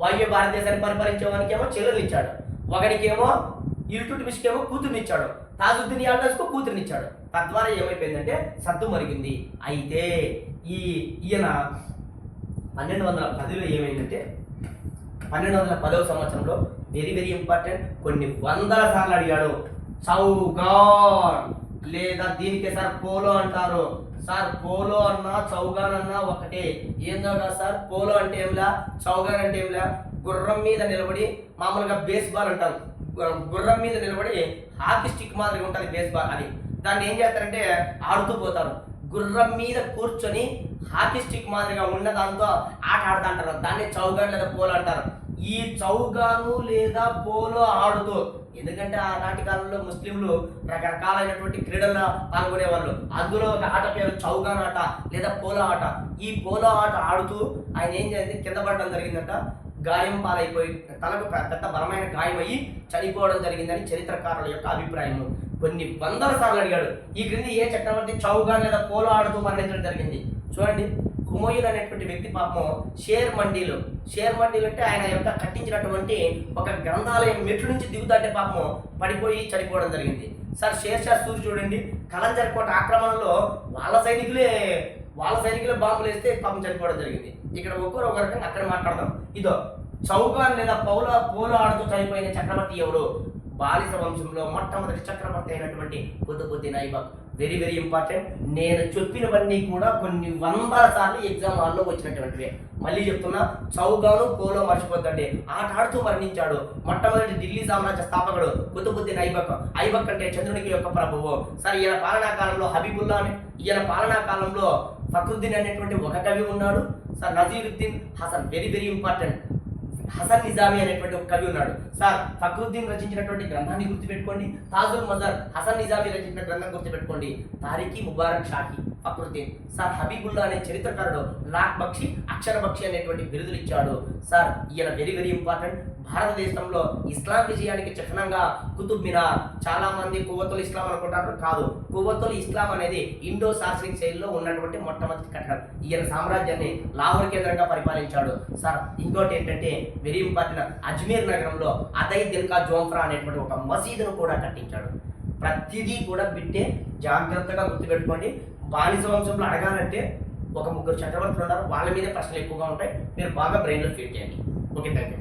వాయువ్య భారతదేశాన్ని పరిపాలించేవానికేమో చెల్లెలు ఇచ్చాడు, ఒకరికేమో ఇల్తుట్మిష్కేమో కూతుర్నిచ్చాడు, తాజుద్దీన్ యాల్డజ్కు కూతుర్నిచ్చాడు. తద్వారా ఏమైపోయిందంటే సద్దు మరిగింది. అయితే ఈయన 1210లో ఏమైందంటే, 1210వ సంవత్సరంలో వెరీ వెరీ ఇంపార్టెంట్, కొన్ని వందల సార్లు అడిగాడు చౌగాన్, లేదా దీనికే సార్ పోలో అంటారు. సార్ పోలో అన్నా చౌగాన్ అన్నా ఒకటే. ఏందో కదా సార్, పోలో అంటే ఏంలా, చౌగాన్ అంటే ఏంలా? గుర్రం మీద నిలబడి, మామూలుగా బేస్బాల్ అంటారు, గుర్రం మీద నిలబడి హాకీ స్టిక్ మాదిరిగా ఉంటుంది బేస్బాల్. అది దాన్ని ఏం చేస్తారంటే ఆడుతూ పోతారు. గుర్రం మీద కూర్చొని హాకీ స్టిక్ మాదిరిగా ఉన్న దాంతో ఆట ఆడుతుంటారు. దాన్ని చౌగాన్ లేదా పోలో అంటారు. ఈ చౌగాను లేదా పోలో ఆడుతూ, ఎందుకంటే ఆనాటి కాలంలో ముస్లింలు రకరకాలైనటువంటి క్రీడల్లో పాల్గొనేవాళ్ళు. అందులో ఒక ఆట పేరు చౌగాన్ ఆట లేదా పోలో ఆట. ఈ పోలో ఆట ఆడుతూ ఆయన ఏం చేయాలి, కింద పడడం జరిగిందంట. గాయం పాలైపోయి తలకు పెద్ద బలమైన గాయం అయ్యి చనిపోవడం జరిగిందని చరిత్రకారుల యొక్క అభిప్రాయము. కొన్ని వందల సార్లు అడిగాడు, ఈ క్రింది ఏ చక్రవర్తి చౌగాన్ లేదా పోలో ఆడుతూ మరణించడం జరిగింది. చూడండి, హుమయూన్ అనేటువంటి వ్యక్తి పాపం షేర్ మండీలు అంటే ఆయన యొక్క కట్టించినటువంటి ఒక గ్రంథాలయం మెట్లు నుంచి దిగుతాంటే పాపం పడిపోయి చనిపోవడం జరిగింది. సార్ షేర్ షా సూరి చూడండి, కలంజర్ కోట ఆక్రమణలో వాళ్ళ సైనికులే బాంబులు వేస్తే పాపం చనిపోవడం జరిగింది. ఇక్కడ ఒక్కరు ఒక రకంగా అక్కడ మాట్లాడదాం. ఇదో చౌగాన్ లేదా పోలో ఆడుతూ చనిపోయిన చక్రవర్తి ఎవరు? బాలిస వంశంలో మొట్టమొదటి చక్రవర్తి అయినటువంటి Qutubuddin Aibak. Very very important. నేను చెప్పినవన్నీ కూడా కొన్ని వందల సార్లు ఎగ్జామ్ హాల్లో వచ్చినటువంటివి. మళ్ళీ చెప్తున్నా, చౌగాను పోలో మర్చిపోద్దండి. ఆట ఆడుతూ మరణించాడు మొట్టమొదటి ఢిల్లీ సామ్రాజ్య స్థాపకుడు కుతుబుద్దీన్ ఐబక్. ఐబక్ అంటే చంద్రునికి యొక్క ప్రభువు. సరే, ఈయన పాలనా కాలంలో హబీబుల్లా అని, ఈయన పాలనా కాలంలో ఫక్రుద్దీన్ అనేటువంటి ఒక కవి ఉన్నాడు. Sir Nazeeruddin Hasan, very very important. Hasan Nizami అనేటువంటి ఒక కవి ఉన్నాడు. సార్ ఫక్రుద్దీన్ రచించినటువంటి గ్రంథాన్ని గుర్తుపెట్టుకోండి. తాజుల్ మజర్ హసన్ నిజామీ రచించిన గ్రంథం గుర్తుపెట్టుకోండి. తారీఖీ ముబారక్ షాహీ ఫక్రుద్దీన్. సార్ హబీబుల్లా అనే చరిత్రకారుడు లాక్ బక్షి, అక్షర బక్షి అనేటువంటి బిరుదులు ఇచ్చాడు. సార్ ఈయన వెరీ వెరీ ఇంపార్టెంట్. భారతదేశంలో ఇస్లాం విజయానికి చిహ్నంగా కుతుబ్ మినార్. చాలా మంది కువ్వతుల్ ఇస్లాం అనుకుంటారు, కాదు. కువ్వతుల్ ఇస్లాం అనేది ఇండో సార్సిక్ శైలిలో ఉన్నటువంటి మొట్టమొదటి కట్టడం. ఈయన సామ్రాజ్యాన్ని లాహోర్ కేంద్రంగా పరిపాలించాడు. సార్ ఇంకోటి ఏంటంటే వెరీ ఇంపార్టెంట్, అజ్మీర్ నగరంలో అదై దిల్కా జోంఫ్రా అనేటువంటి ఒక మసీదును కూడా కట్టించాడు. ప్రతిదీ కూడా బిట్టే, జాగ్రత్తగా గుర్తుపెట్టుకోండి. బానిస వంశంలో అడగాలంటే ఒక ముగ్గురు చక్రవర్తులు ఉన్నారు, వాళ్ళ మీదే ప్రశ్నలు ఎక్కువగా ఉంటాయి. మీరు బాగా బ్రెయిన్లో ఫీడ్ చేయండి. Okay, thank you.